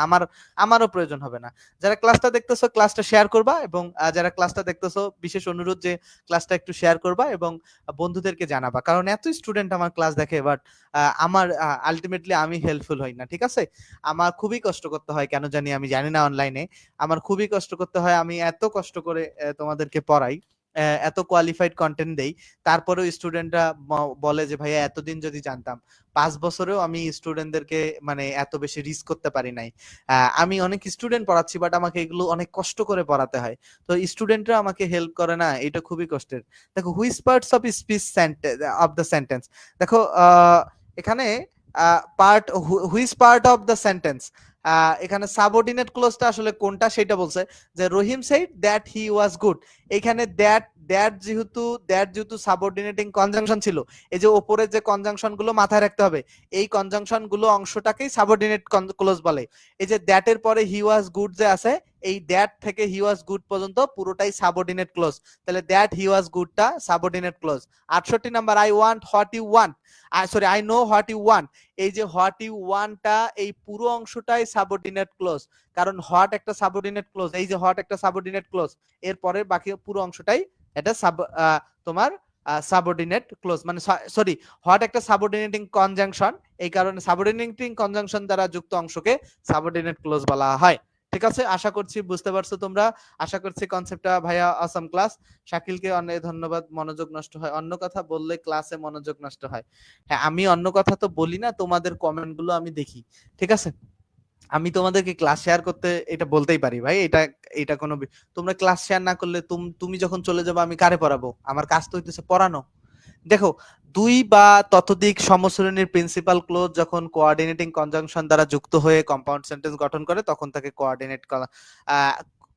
আমারও প্রয়োজন হবে না। যারা ক্লাসটা দেখতেছো ক্লাসটা শেয়ার করবা, এবং যারা ক্লাসটা দেখতেছো বিশেষ অনুরোধ যে ক্লাসটা একটু শেয়ার করবা এবং বন্ধুদেরকে জানাবা, কারণ এত স্টুডেন্ট আমার ক্লাস দেখে, বাট আমার আলটিমেটলি আমি হেল্পফুল হই না। ঠিক আছে, আমার খুবই কষ্ট করতে হয়, কেন জানি আমি জানি না, অনলাইনে আমার খুবই কষ্ট করতে হয়, আমি এত কষ্ট করে তোমাদেরকে পড়াই, এত কোয়ালিফাইড কন্টেন্ট দেই, তারপরেও স্টুডেন্টরা বলে যে ভাইয়া এতদিন যদি জানতাম। 5 বছরেও আমি স্টুডেন্টদেরকে মানে এত বেশি রিস্ক করতে পারি নাই। আমি অনেক স্টুডেন্ট পড়াচ্ছি, বাট আমাকে এগুলো অনেক কষ্ট করে পড়াতে হয়, তো স্টুডেন্টরা আমাকে হেল্প করে না, এটা খুবই কষ্টের। দেখো which parts of speech of the sentence, দেখো এখানে which part of the sentence, এখানে সাবঅর্ডিনেট ক্লোজটা আসলে কোনটা সেটা বলছে, যে Rahim said that he was good. এখানে দ্যাট যেহেতু সাবঅর্ডিনেটিং কনজাংশন ছিল, এই যে উপরে যে কনজাংশন গুলো মাথায় রাখতে হবে, এই কনজাংশন গুলো অংশটাকেই সাবঅর্ডিনেট ক্লোজ বলে। এই যে দ্যাট এর পরে হি ওয়াজ গুড যে আছে, এই দ্যাট থেকে হি ওয়াজ গুড পর্যন্ত পুরোটাই সাবঅর্ডিনেট ক্লোজ, তাহলে দ্যাট হি ওয়াজ গুডটা subordinate clause. 68 number, I want what you want, I know what you want, এই যে হোয়াট ইউ ওয়ান্টটা এই পুরো অংশটাই সাবঅর্ডিনেট ক্লোজ, কারণ হোয়াট একটা সাবঅর্ডিনেট ক্লোজ, এই যে হোয়াট একটা সাবঅর্ডিনেট ক্লোজ, এর পরে বাকি পুরো অংশটাই এটা তোমার সাবঅর্ডিনেট ক্লোজ, মানে সরি, হোয়াট একটা সাবঅর্ডিনেটিং কনজাংশন, এই কারণে সাবঅর্ডিনেটিং কনজাংশন দ্বারা যুক্ত অংশকে সাবঅর্ডিনেট ক্লোজ বলা হয়। ঠিক আছে, আশা করছি বুঝতে পারছো তোমরা। আশা করছি কনসেপ্টটা ভাইয়া অসাম ক্লাস। শাকিলকে অনেক ধন্যবাদ। মনোযোগ নষ্ট হয়, অন্য কথা বললে ক্লাসে মনোযোগ নষ্ট হয়। হ্যাঁ, আমি অন্য কথা তো বলি না, তোমাদের কমেন্ট গুলো আমি দেখি। ঠিক আছে, আমি তোমাদেরকে ক্লাস শেয়ার করতে এটা বলতেই পারি ভাই, এটা এটা কোনো তোমরা ক্লাস শেয়ার না করলে তুমি যখন চলে যাবে আমি কারে পড়াবো? আমার কাজ তো হইতেছে পড়ানো। দেখো, দুই বা ততোধিক সমশ্রেণীর প্রিন্সিপাল ক্লোজ যখন কোঅর্ডিনেটিং কনজাংশন দ্বারা যুক্ত হয়ে কম্পাউন্ড সেন্টেন্স গঠন করে তখন তাকে কোঅর্ডিনেট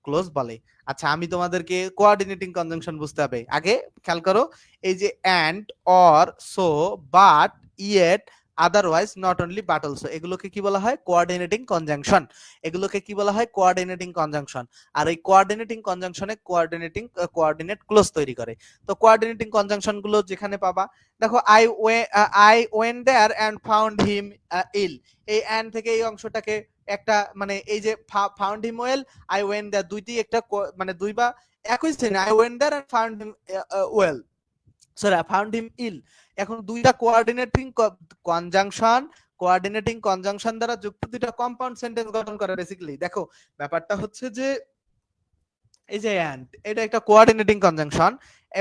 ক্লোজ বলে। আচ্ছা, আমি তোমাদেরকে কোঅর্ডিনেটিং কনজাংশন বুঝতে হবে। আগে খেয়াল করো, এই যে and, or, so, but, yet, otherwise, not only, but also, এগুলোকে কি বলা হয়? Coordinating conjunction. এগুলোকে কি বলা হয়? Coordinating conjunction. আর এই কোঅর্ডিনেটিং কনজাংশনে কোঅর্ডিনেট ক্লোজ তৈরি করে। তো কোঅর্ডিনেটিং কনজাংশন গুলো যেখানে পাবা, দেখো, I went there and found him ill, এই এন্ড থেকে এই অংশটাকে একটা, মানে এই যে found him well, I went there, দুইটি একটা মানে দুই বা একই শ্রেণী। I went there and found him well, sorry, found him ill. এখন দুইটা কোঅর্ডিনেটিং কনজাংশন দ্বারা যুক্ত দুইটা কম্পাউন্ড সেন্টেন্স গঠন করে বেসিক্যালি। দেখো, ব্যাপারটা হচ্ছে যে এই যে অ্যান্ড, এটা একটা কোঅর্ডিনেটিং কনজাংশন,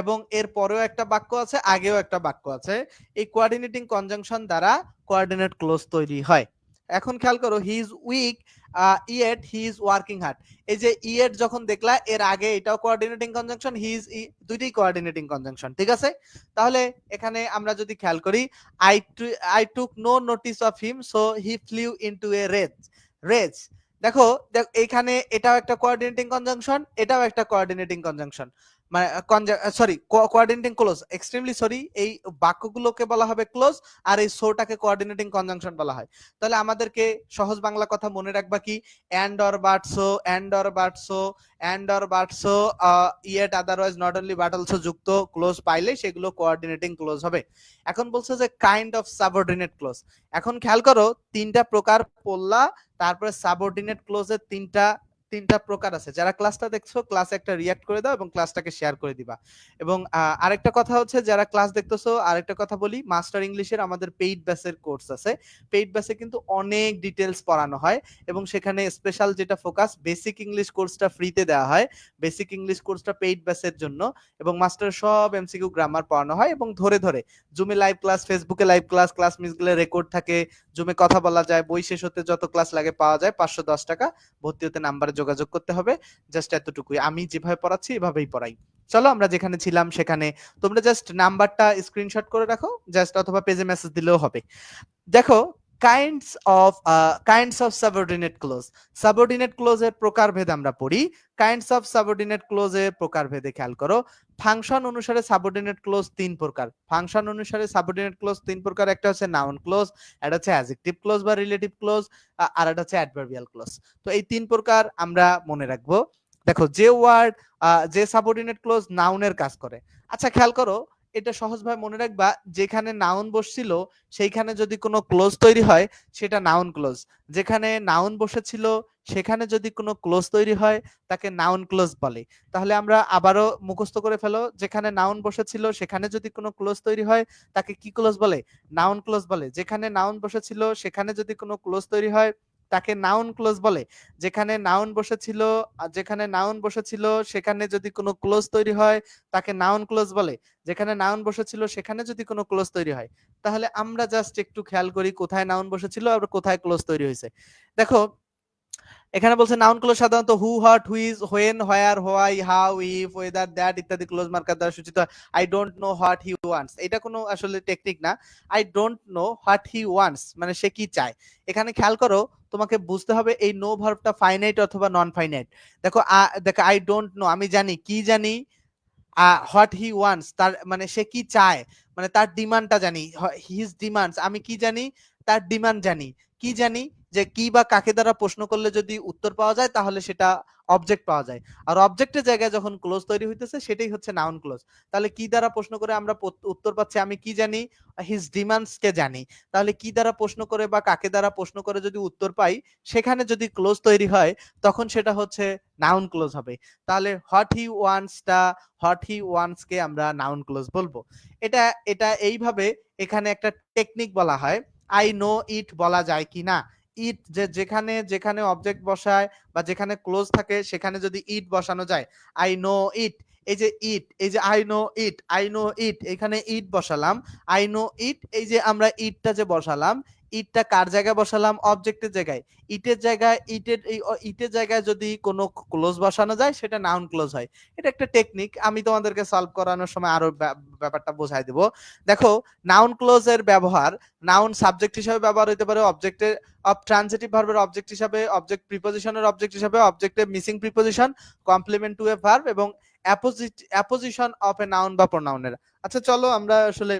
এবং এর পরেও একটা বাক্য আছে, আগেও একটা বাক্য আছে। এই কোঅর্ডিনেটিং কনজাংশন দ্বারা কোঅর্ডিনেট ক্লোজ তৈরি হয়। এখন খেয়াল করো, he is weak yet he is working hard. এই যে ইয়েট যখন দেখলা, এর আগে এটাও কোঅর্ডিনেটিং কনজাংশন, হি ইজ, দুইটাই কোঅর্ডিনেটিং কনজাংশন। ঠিক আছে, তাহলে এখানে আমরা যদি খেয়াল করি, I took no notice of him so he flew into a rage. দেখো, এখানে এটাও একটা কোঅর্ডিনেটিং কনজাংশন, এটাও একটা কোঅর্ডিনেটিং কনজাংশন, মানে sorry, coordinating close, extremely sorry, এই বাক্যগুলোকে বলা হবে ক্লোজ, আর এই সোটাকে কোঅর্ডিনেটিং কনজাংশন বলা হয়। তাহলে আমাদেরকে সহজ বাংলা কথা মনে রাখবা কি, and or but so, and or but so, and or but so, yet, otherwise, not only, but also যুক্ত ক্লোজ পাইলে সেগুলো কোঅর্ডিনেটিং ক্লোজ হবে। এখন বলছে যে কাইন্ড অফ সাবঅর্ডিনেট ক্লোজ। এখন খেয়াল করো, তিনটা প্রকার পড়লা, তারপরে সাবঅর্ডিনেট ক্লোজের তিনটা তিনটা প্রকার আছে। যারা ক্লাসটা দেখছো, ক্লাসে একটা রিঅ্যাক্ট করে দাও এবং ক্লাসটাকে শেয়ার করে দিবা। এবং আরেকটা কথা হচ্ছে, যারা ক্লাস দেখতেছো, আরেকটা কথা বলি, মাস্টার ইংলিশের আমাদের পেইড ব্যাচের কোর্স আছে। পেইড ব্যাচে কিন্তু অনেক ডিটেলস পড়ানো হয়, এবং সেখানে স্পেশাল যেটা ফোকাস, বেসিক ইংলিশ কোর্সটা ফ্রিতে দেওয়া হয়। বেসিক ইংলিশ কোর্সটা পেইড ব্যাচের জন্য, এবং মাস্টার সব এমসিকিউ গ্রামার পড়ানো হয়, এবং ধরে ধরে জুমে লাইভ ক্লাস, ফেসবুকে লাইভ ক্লাস, ক্লাস মিস গেলে রেকর্ড থাকে, জুমে কথা বলা যায়, বই শেষ হতে যত ক্লাস লাগে পাওয়া যায়। 510 টাকা, ভর্তি হতে নাম্বারে যোগাযোগ করতে হবে। জাস্ট এতটুকুই, আমি যেভাবে পড়াচ্ছি এভাবেই পড়াই। চলো, আমরা যেখানে ছিলাম সেখানে, তোমরা জাস্ট নাম্বারটা স্ক্রিনশট করে রাখো, জাস্ট, অথবা পেজে মেসেজ দিলেও হবে। দেখো, kinds of subordinate clause. Subordinate ক্লোজের প্রকারভেদ আমরা পড়ি। কাইন্ডস অফ সাবঅর্ডিনেট ক্লোজের প্রকারভেদে খেয়াল করো, ফাংশন অনুসারে সাবঅর্ডিনেট ক্লোজ তিন প্রকার। ফাংশন অনুসারে সাবঅর্ডিনেট ক্লোজ তিন প্রকার। একটা হচ্ছে নাউন ক্লোজ, একটা হচ্ছে অ্যাডজেক্টিভ ক্লোজ বা রিলেটিভ ক্লোজ, আর একটা হচ্ছে অ্যাডভার্বিয়াল ক্লোজ। তো এই তিন প্রকার আমরা মনে রাখবো। দেখো, যে সাবঅর্ডিনেট ক্লোজ নাউনের কাজ করে। আচ্ছা, খেয়াল করো, এটা সহজভাবে মনে রাখবা, যেখানে নাউন বসছিল সেইখানে যদি কোনো ক্লোজ তৈরি হয় সেটা নাউন ক্লোজ। যেখানে নাউন বসেছিল সেখানে যদি কোনো ক্লোজ তৈরি হয় তাকে নাউন ক্লোজ বলে। তাহলে আমরা আবারও মুখস্থ করে ফেলো, যেখানে নাউন বসেছিল সেখানে যদি কোনো ক্লোজ তৈরি হয় তাকে কি ক্লোজ বলে? নাউন ক্লোজ বলে। যেখানে নাউন বসেছিল সেখানে যদি কোনো ক্লোজ তৈরি হয় তাকে নাউন ক্লোজ বলে। যেখানে নাউন বসেছিল সেখানে যদি কোনো ক্লোজ তৈরি হয় তাকে নাউন ক্লোজ বলে। যেখানে নাউন বসেছিল সেখানে যদি কোনো ক্লোজ তৈরি হয়। তাহলে আমরা জাস্ট একটু খেয়াল করি কোথায় নাউন বসেছিল আর কোথায় ক্লোজ তৈরি হয়েছে। দেখো, এখানে বলছে নাউন ক্লোজ সাধারণত who, what, whose, when, where, why, how, if, whether, that ইত্যাদি ক্লোজ মার্কার দ্বারা সূচিত হয়। I don't know what he wants, এটা কোনো আসলে টেকনিক না। I don't know what he wants মানে সে কি চায়। এখানে খেয়াল করো, তোমাকে বুঝতে হবে এই নো ভার্বটা ফাইনাইট অথবা নন ফাইনাইট। দেখো, দেখো, আই ডোন্ট নো আমি জানি, কি জানি, হোয়াট হি ওয়ান্টস তার মানে সে কি চায়, মানে তার ডিমান্ডটা জানি, হিজ ডিমান্ডস আমি কি জানি, তার ডিমান্ড জানি। কি জানি, যে কি বা কাকে দ্বারা প্রশ্ন করলে যদি উত্তর পাওয়া যায় তাহলে সেটা অবজেক্ট পাওয়া যায়। আর অবজেক্টের জায়গায় যখন ক্লোজ তৈরি হইতেছে সেটাই হচ্ছে নাউন ক্লোজ। তাহলে কি দ্বারা প্রশ্ন করে আমরা উত্তর পাচ্ছি আমি কি জানি, হিজ ডিমান্ডস কে জানি। তাহলে কি দ্বারা প্রশ্ন করে বা কাকে দ্বারা প্রশ্ন করে যদি উত্তর পাই সেখানে যদি ক্লোজ তৈরি হয় তখন সেটা হচ্ছে নাউন ক্লোজ হবে। তাহলে হোয়াট হি ওয়ান্টস কে আমরা নাউন ক্লোজ বলবো। এটা এটা এইভাবে এখানে একটা টেকনিক বলা হয়। আই নো ইট বলা যায় কি না, ইট, যেখানে যেখানে অবজেক্ট বসায় বা যেখানে ক্লোজ থাকে সেখানে যদি ইট বসানো যায়, আই নো ইট, এই যে ইট, এই যে I know it, I know it, এখানে ইট বসালাম, আই নো ইট, এই যে আমরা ইটটা যে বসালাম, ইটটা কার জায়গায় বসালাম? অবজেক্টের জায়গায়। ইটের জায়গায়, ইটের জায়গায় যদি কোনো ক্লোজ বসানো যায় সেটা নাউন ক্লোজ হয়। এটা একটা টেকনিক, আমি তোমাদেরকে সলভ করানোর সময় আরো ব্যাপারটা বোঝাই দেব। দেখো, নাউন ক্লোজ এর ব্যবহার, নাউন সাবজেক্ট হিসেবে ব্যবহার হতে পারে, অবজেক্টের ট্রানজিটিভ ভার্বের অবজেক্ট হিসাবে, অবজেক্ট প্রিপজিশনের অবজেক্ট হিসাবে, অবজেক্টের মিসিং প্রিপজিশন, কমপ্লিমেন্ট টু এ ভার্ব এবং অ্যাপোজিশন অফ এ নাউন বা প্রোনাউনের। আচ্ছা চলো আমরা আসলে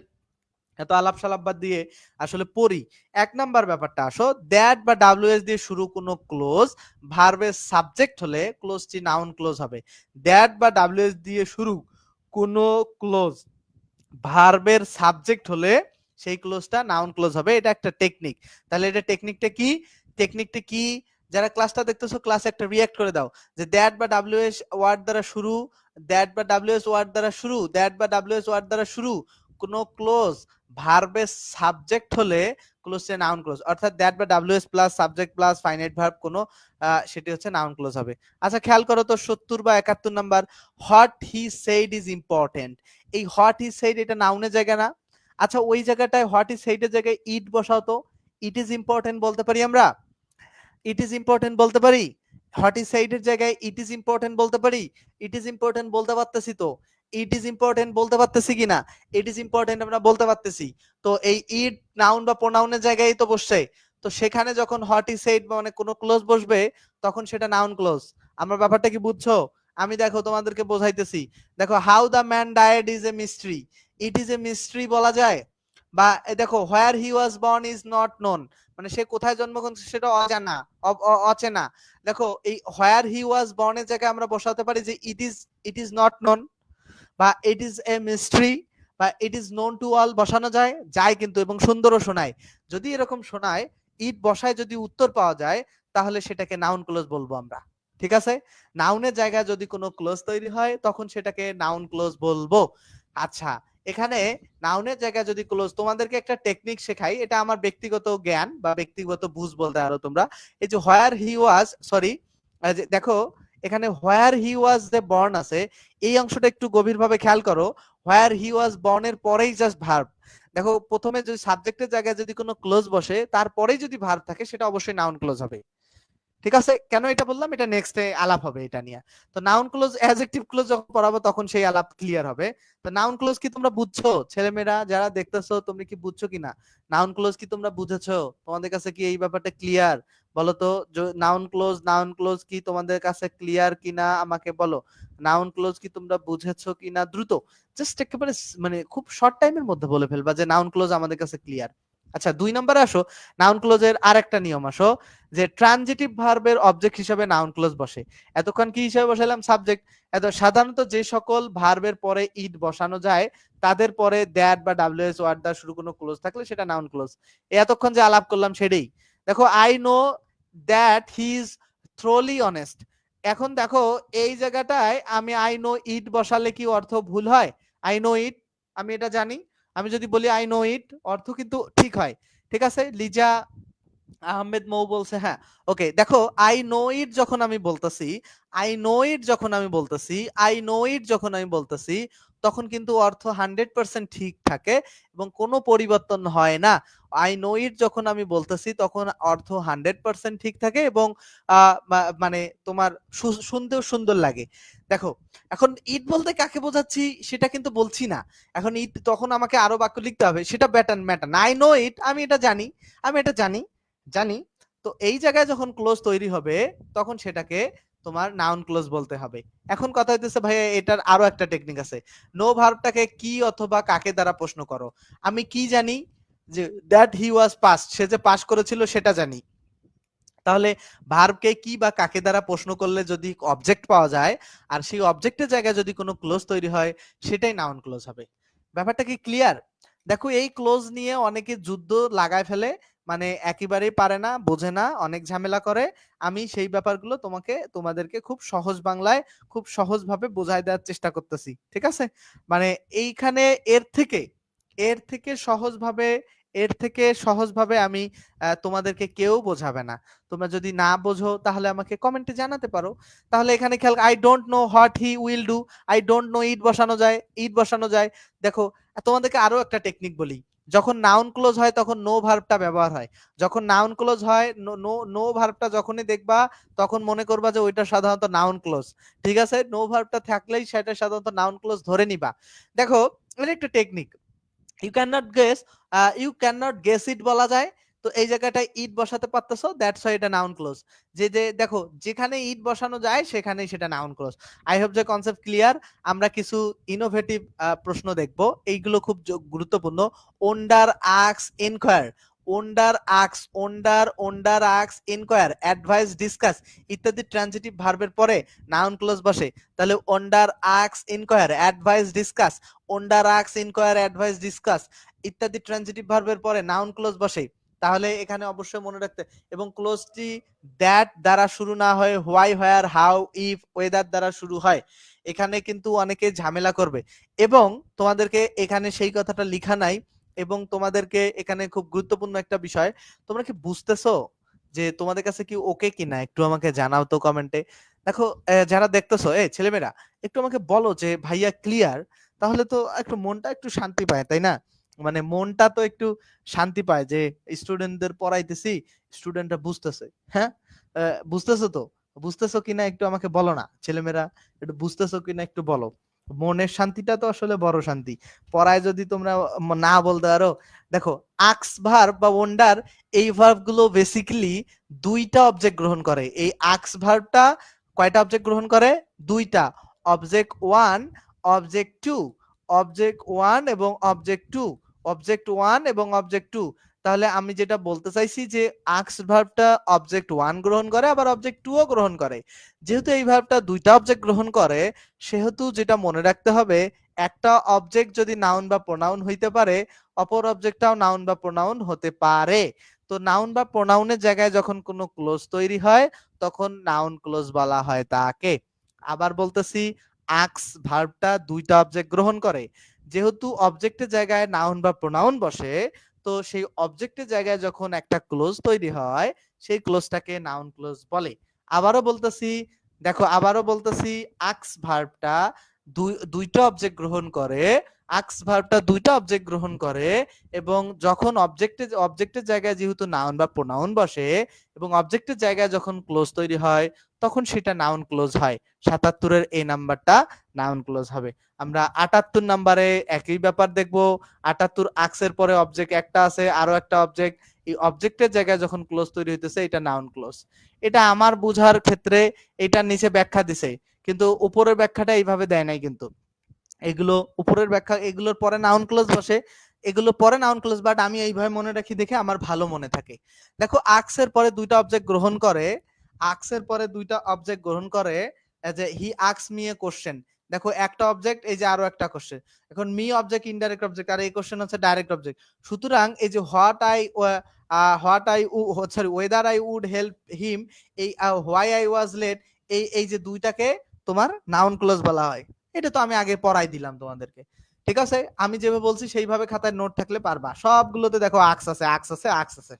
এত আলাপ সালাপ বাদ দিয়ে আসলে পড়ি। এক নাম্বার ব্যাপারটা আসো, দ্যাট বা ডাব্লিউএস দিয়ে শুরু কোনো ক্লোজ ভার্বের সাবজেক্ট হলে ক্লোজটি নাউন ক্লোজ হবে। দ্যাট বা ডাব্লিউএস দিয়ে শুরু কোনো ক্লোজ ভার্বের সাবজেক্ট হলে সেই ক্লোজটা নাউন ক্লোজ হবে। এটা একটা টেকনিক। তাহলে এটা টেকনিকটা কি? টেকনিকটা কি? যারা ক্লাসটা দেখতেছো ক্লাসে একটা রিঅ্যাক্ট করে দাও যে দ্যাট বা ডাব্লিউএস ওয়ার্ড দ্বারা শুরু, দ্যাট বা ডাব্লিউএস ওয়ার্ড দ্বারা শুরু, দ্যাট বা ডাব্লিউএস ওয়ার্ড দ্বারা শুরু কোনো ক্লোজ ভার্বের সাবজেক্ট হলে ক্লোজটা নাউন ক্লোজ, অর্থাৎ দ্যাট বা ডাব্লিউএস plus subject plus finite verb কোনো সেটি হচ্ছে নাউন ক্লোজ হবে। আচ্ছা খেয়াল করো তো 70 বা 71 number, what he said is important. এই হোয়াট ইজ সেইড এটা নাউনের জায়গা না? আচ্ছা ওই জায়গাটায় হোয়াট ইজ সেইডের জায়গায় ইট বসাও তো, ইট ইজ ইম্পর্টেন্ট বলতে পারি আমরা? ইট ইজ ইম্পর্টেন্ট বলতে পারি? হোয়াট ইজ সেইডের জায়গায় ইট ইজ ইম্পর্টেন্ট বলতে পারি? ইট ইজ ইম্পর্টেন্ট বলতে পারতেছি তো। ইট ইজ ইম্পর্টেন্ট বলতে পারতেছি কিনা? ইট ইজ ইম্পর্টেন্ট আমরা বলতে পারতেছি। তো এই ইট নাউন বা প্রোনাউনের জায়গায় তো বসছে। তো সেখানে যখন হোয়াট ইজ সেইড মানে কোনো ক্লোজ বসবে তখন সেটা নাউন ক্লোজ। আমার ব্যাপারটা কি বুঝছো? আমি দেখো তোমাদেরকে বোঝাইতেছি। দেখো, how the man died is a mystery, it is a mystery বলা যায়। বা দেখো, where he was born is not known, মানে সে কোথায় জন্মগ্রহণ সেটা অজানা, অচেনা। দেখো এই হোয়ার হি ওয়াজ বর্নের জায়গায় আমরা বসাতে পারি যে ইট ইজ নট নোন, বা ইট ইজ এ মিস্ট্রি, বা it is known to all বসানো যায় যায় কিন্তু, এবং সুন্দরও শোনায়। যদি এরকম শোনায়, ইট বসায় যদি উত্তর পাওয়া যায় তাহলে সেটাকে নাউন ক্লোজ বলবো আমরা। ঠিক আছে? নাউনের জায়গায় যদি কোনো ক্লোজ তৈরি হয় তখন সেটাকে নাউন ক্লোজ বলবো। আচ্ছা, এখানে নাউনের জায়গায় যদি ক্লোজ, তোমাদেরকে একটা টেকনিক শেখাই, এটা আমার ব্যক্তিগত জ্ঞান বা ব্যক্তিগত বুঝ বলতে পারো তোমরা। এই যে হোয়ার হি ওয়াজ, সরি, দেখো এখানে হোয়ার হি ওয়াজ যে বর্ন আছে, এই অংশটা একটু গভীরভাবে খেয়াল করো। হোয়ার হি ওয়াজ বর্ন এর পরেই জাস্ট ভার্ব। দেখো প্রথমে যদি সাবজেক্টের জায়গায় যদি কোনো ক্লোজ বসে তারপরেই যদি ভার্ব থাকে সেটা অবশ্যই নাউন ক্লোজ হবে। ঠিক আছে? কেন এটা বললাম, এটা নেক্সটে আলাপ হবে এটা নিয়ে। তো নাউন ক্লোজ অ্যাডজেক্টিভ ক্লোজ যখন পড়াবো তখন সেই আলাপ ক্লিয়ার হবে। তো নাউন ক্লোজ কি তোমরা বুঝছো? ছেলেমেয়েরা যারা দেখতেছো তোমরা কি বুঝছো কিনা? নাউন ক্লোজ কি তোমরা বুঝেছো? তোমাদের কাছে কি এই ব্যাপারটা ক্লিয়ার? বলো তো, নাউন ক্লোজ কি তোমাদের কাছে ক্লিয়ার কিনা আমাকে বলো। নাউন ক্লোজ কি তোমরা বুঝেছো কিনা দ্রুত, জাস্ট একেবারে মানে খুব শর্ট টাইমের মধ্যে বলে ফেলবা যে নাউন ক্লোজ আমাদের কাছে ক্লিয়ার। আচ্ছা 2 নম্বরে আসো, নাউন ক্লোজের আরেকটা নিয়ম আসো, যে ট্রানজিটিভ ভার্বের অবজেক্ট হিসেবে নাউন ক্লোজ বসে। এতক্ষণ কি হিসেবে বসালাম? সাবজেক্ট। সাধারণত যে সকল ভার্বের পরে ইট বসানো যায় তাদের পরে দ্যাট বা ডাব্লিউএস ওয়ার্ড দ্বারা শুরু কোনো ক্লোজ থাকলে সেটা নাউন ক্লোজ। এতক্ষণ যে আলাপ করলাম সেটাই। দেখো, I know that he is thoroughly honest. এখন দেখো এই জায়গাটায় আমি আই নো ইট বসালে কি অর্থ ভুল হয়? আই নো ইট, আমি এটা জানি। আমি যদি বলি আই নো ইট, অর্থ কিন্তু ঠিক হয়। ঠিক আছে? লিজা আহমেদ মৌ বলছে হ্যাঁ। ওকে, দেখো আই নো ইট যখন আমি বলতেছি, আই নো ইট যখন আমি বলতেছি, আই নো ইট যখন আমি বলতেছি, তখন কিন্তু অর্থ 100% ঠিক থাকে এবং কোনো পরিবর্তন হয় না। আই নো ইট যখন আমি বলতেছি তখন অর্থ 100% ঠিক থাকে এবং মানে তোমার শুনতেও সুন্দর লাগে। দেখো, এখন ইট বলতে কাকে বোঝাচ্ছি সেটা কিন্তু বলছি না। এখন ইট তখন আমাকে আরো বাক্য লিখতে হবে, সেটা ম্যাটার না। আই নো ইট, আমি এটা জানি, আমি এটা জানি, জানি। তো এই জায়গায় যখন ক্লোজ তৈরি হবে তখন সেটাকে তোমার নাউন ক্লোজ বলতে হবে। এখন কথা হইতেছে ভাইয়া এটার আরো একটা টেকনিক আছে। নো ভার্বটাকে কি অথবা কাকে দ্বারা প্রশ্ন করো। আমি কি জানি? যে দ্যাট হি ওয়াজ পাস্ট, সে যে পাস করেছিল সেটা জানি। তাহলে ভার্বকে কি বা কাকে দ্বারা প্রশ্ন করলে যদি অবজেক্ট পাওয়া যায় আর সেই অবজেক্টের জায়গায় যদি কোনো ক্লোজ তৈরি হয় সেটাই নাউন ক্লোজ হবে। ব্যাপারটা কি ক্লিয়ার? দেখো এই ক্লোজ নিয়ে অনেকে যুদ্ধ লাগায় ফেলে, মানে একেবারেই পারে না, বোঝে না, অনেক ঝামেলা করে। আমি সেই ব্যাপারগুলো তোমাদেরকে খুব সহজ বাংলায় খুব সহজভাবে বোঝায় দেওয়ার চেষ্টা করতেছি। ঠিক আছে? মানে এইখানে এর থেকে সহজভাবে এর থেকে সহজভাবে আমি তোমাদেরকে কেউ বোঝাবে না। তোমরা যদি না বোঝো তাহলে আমাকে কমেন্টে জানাতে পারো। তাহলে এখানে খেয়াল I don't know what he will do, I don't know it বসানো যায়, ইট বসানো যায়। দেখো তোমাদেরকে আরো একটা টেকনিক বলি। যখন নাউন ক্লোজ হয় তখন নো ভার্বটা ব্যবহার হয়। যখন নাউন ক্লোজ হয় নো নো নো ভার্বটা যখনই দেখবা তখন মনে করবা যে ওইটা সাধারণত নাউন ক্লোজ। ঠিক আছে? নো ভার্বটা থাকলেই সেটা সাধারণত নাউন ক্লোজ ধরে নিবা। দেখো এটা একটা technique. You can not guess, you can not guess it বলা যায়। তো এই জায়গাটায় ইট বসাতে পারতেছো, দ্যাটস হোয়াই এটা নাউন ক্লোজ। যে দেখো যেখানে ইট বসানো যায় সেখানেই সেটা নাউন ক্লোজ। আই হোপ যে কনসেপ্ট ক্লিয়ার। আমরা কিছু ইনোভেটিভ প্রশ্ন দেখব, এইগুলো খুব গুরুত্বপূর্ণ। ওন্ডার আক্স ইনকোয়ার, ওন্ডার আক্স, ওন্ডার আক্স ইনকোয়ার, অ্যাডভাইস ডিসকাস ইত্যাদি ট্রানজিটিভ ভার্বের পরে নাউন ক্লোজ বসে। তাহলে ওন্ডার আক্স ইনকোয়ার, অ্যাডভাইস ডিসকাস, ওন্ডার আক্স ইনকোয়ার, অ্যাডভাইস ডিসকাস ইত্যাদি ট্রানজিটিভ ভার্বের পরে নাউন ক্লোজ বসে। তাহলে এখানে অবশ্যই মনে রাখতে, এবং ক্লোজটি দ্যাট দ্বারা শুরু না হয়ে why, where, how, if, weather দ্বারা শুরু হয়। এখানে কিন্তু অনেকে ঝামেলা করবে, এবং তোমাদেরকে এখানে সেই কথাটা লিখা নাই। এবং তোমাদেরকে এখানে খুব গুরুত্বপূর্ণ একটা বিষয়, তোমরা কি বুঝতেছো যে তোমাদের কাছে কি ওকে কিনা? একটু আমাকে জানাও তো কমেন্টে। দেখো যারা দেখতেছো, ছেলেমেয়েরা একটু আমাকে বলো যে ভাইয়া ক্লিয়ার। তাহলে তো একটু মনটা একটু শান্তি পায়, তাই না? মানে মনটা তো একটু শান্তি পায় যে স্টুডেন্টদের পড়াইতেছি, স্টুডেন্টরা বুঝতেছে। হ্যাঁ, বুঝতেছো তো? বুঝতেছো কিনা একটু আমাকে বলো না ছেলেমেয়েরা, একটু বুঝতেছো কিনা একটু বলো। মনের শান্তিটা তো আসলে বড় শান্তি। পড়ায় যদি তোমরা না বলতে পারো। দেখো আক্স ভার্ব বা ওন্ডার, এই ভার্ব গুলো বেসিক্যালি দুইটা অবজেক্ট গ্রহণ করে। এই আক্স ভার্বটা কয়টা অবজেক্ট গ্রহণ করে? দুইটা। Object one, object two. Object one এবং অবজেক্ট টু, অবজেক্ট ওয়ান এবং অবজেক্ট টু। তাহলে আমি যেটা বলতে চাইছি যে আক্স ভার্বটা অবজেক্ট ওয়ান গ্রহণ করে, আবার অবজেক্ট টু ও গ্রহণ করে। যেহেতু এই ভার্বটা দুইটা অবজেক্ট গ্রহণ করে, সেহেতু যেটা মনে রাখতে হবে, একটা অবজেক্ট যদি নাউন বা প্রোনাউন হইতে পারে, অপর অবজেক্টটাও নাউন বা প্রোনাউন হতে পারে। তো নাউন বা প্রোনাউনের জায়গায় যখন কোনো ক্লোজ তৈরি হয় তখন নাউন ক্লোজ বলা হয় তাকে। আবার বলতেছি, আক্স ভার্বটা দুইটা অবজেক্ট গ্রহণ করে। যেহেতু অবজেক্টের জায়গায় নাউন বা প্রোনাউন বসে, তো সেই অবজেক্টের জায়গায় যখন একটা ক্লোজ তৈরি হয়, সেই ক্লোজটাকে নাউন ক্লোজ বলে। আবারও বলতেছি, দেখো আবারও বলতেছি, আক্স ভার্বটা দুইটা অবজেক্ট গ্রহণ করে। আক্স ভার্বটা দুইটা অবজেক্ট গ্রহণ করে, এবং যখন অবজেক্টের জায়গায় যেহেতু নাউন বা প্রোনাউন বসে, এবং অবজেক্টের জায়গায় যখন ক্লোজ তৈরি হয়, তখন সেটা নাউন ক্লোজ হয়। ৭৭-এর এই নাম্বারটা নাউন ক্লোজ হবে। আমরা ৭৮ নাম্বারে একই ব্যাপার দেখবো। ৭৮ আক্সের পরে অবজেক্ট একটা আছে, আরো একটা অবজেক্ট। এই অবজেক্টের জায়গায় যখন ক্লোজ তৈরি হইতেছে, এটা নাউন ক্লোজ। এটা আমার বুঝার ক্ষেত্রে এটার নিচে ব্যাখ্যা দিছে, কিন্তু উপরের ব্যাখ্যাটা এইভাবে দেয় নাই কিন্তু। এগুলো উপরের ব্যাখ্যা, এগুলোর পরে নাউন ক্লোজ বসে, এগুলো পরে নাউন ক্লোজ, বাট আমি এইভাবে মনে রাখি দেখে আমার ভালো মনে থাকে। দেখো আক্সের পরে দুইটা অবজেক্ট গ্রহণ করে, আক্সের পরে দুইটা অবজেক্ট গ্রহণ করে। যে হি আক্স মি এ কোশ্চেন, দেখো একটা অবজেক্ট, এই যে আরো একটা কোশ্চেন। এখন মি অবজেক্ট ইনডাইরেক্ট অবজেক্ট, আর এই কোশ্চেন হচ্ছে ডাইরেক্ট অবজেক্ট। সুতরাং এই যে sorry whether I would help him, এই হোয়াই আই ওয়াজ লেট, এই যে দুইটাকে তোমার নাউন ক্লোজ বলা হয়। এটা তো আমি আগে পড়াই দিলাম তোমাদেরকে। ঠিক আছে, আমি যেভাবে বলছি সেইভাবে খাতায় নোট থাকলে পারবা। সবগুলোতে দেখো আক্স আছে, আক্স আছে, আক্স আছে।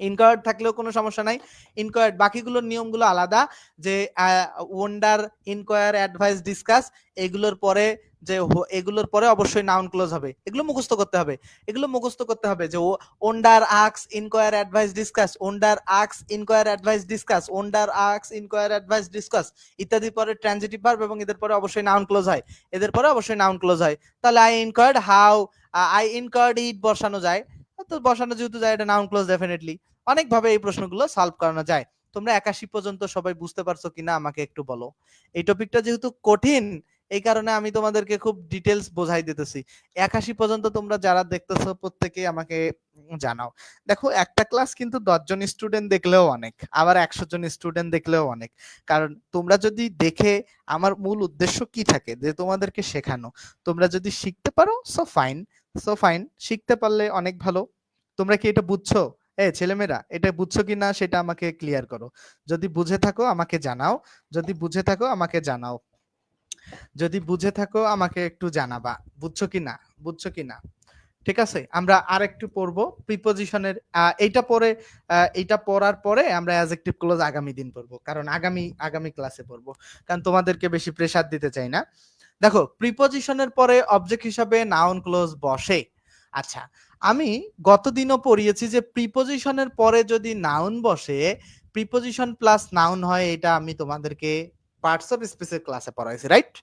ইনকোয়ার্ড থাকলেও কোনো সমস্যা নাই। ইনকোয়ার্ড বাকিগুলোর নিয়মগুলো আলাদা। যে ওন্ডার, ইনকোয়ার, অ্যাডভাইস, ডিসকাস, এগুলোর পরে যে এগুলোর পরে অবশ্যই নাউন ক্লোজ হবে। এগুলো মুখস্থ করতে হবে। এগুলো মুখস্থ করতে হবে যে ওন্ডার, আক্স, ইনকোয়ার, অ্যাডভাইস, ডিসকাস, ওন্ডার, আক্স, ইনকোয়ার, অ্যাডভাইস, ডিসকাস, ওন্ডার, আক্স, ইনকোয়ার, অ্যাডভাইস, ডিসকাস ইত্যাদির পরে ট্রানজিটিভ ভার্ব, এবং এদের পরে অবশ্যই নাউন ক্লোজ হয়। এদের পরে অবশ্যই নাউন ক্লোজ হয়। তাহলে I inquired how, I inquired it বসানো যায়। তো বসানো যেহেতু যায়, এটা নাউন ক্লোজ ডেফিনেটলি। অনেকভাবে এই প্রশ্নগুলো সলভ করানো যায়। তোমরা ৮১ পর্যন্ত সবাই বুঝতে পারছো কিনা আমাকে একটু বলো। এই টপিকটা যেহেতু কঠিন, এই কারণে আমি তোমাদেরকে খুব ডিটেলস বোঝাই দিতেছি। ৮১ পর্যন্ত তোমরা যারা দেখতেছো প্রত্যেকেই আমাকে জানাও। দেখো একটা ক্লাস কিন্তু ১০ জন স্টুডেন্ট দেখলেও অনেক, আবার ১০০ জন স্টুডেন্ট দেখলেও অনেক। কারণ তোমরা যদি দেখে, আমার মূল উদ্দেশ্য কি থাকে, যে তোমাদেরকে শেখানো। তোমরা যদি শিখতে পারো সো ফাইন, সো ফাইন, শিখতে পারলে অনেক ভালো। তোমরা কি এটা বুঝছো? ছেলেমেয়েরা এটা বুঝছো কিনা সেটা আমাকে ক্লিয়ার করো। যদি বুঝে থাকো আমাকে জানাও, যদি বুঝে থাকো আমাকে জানাও, যদি বুঝে থাকো আমাকে একটু জানাবা বুঝছো কিনা, বুঝছো কিনা। ঠিক আছে, আমরা আরেকটু পড়বো প্রিপজিশনের। এইটা পড়ার পরে আমরা অ্যাডজেক্টিভ ক্লোজ আগামী দিন পড়বো, কারণ আগামী ক্লাসে পড়বো, কারণ তোমাদেরকে বেশি প্রেসার দিতে চাই না। দেখো, প্রিপজিশনের পরে অবজেক্ট হিসাবে নাউন ক্লোজ বসে। আচ্ছা, আমি গতদিনও পড়িয়েছি যে প্রিপজিশনের পরে যদি নাউন বসে, প্রিপজিশন প্লাস নাউন হয়, এটা আমি তোমাদেরকে পার্টস অফ স্পিচের ক্লাসে পড়াইছি, রাইট?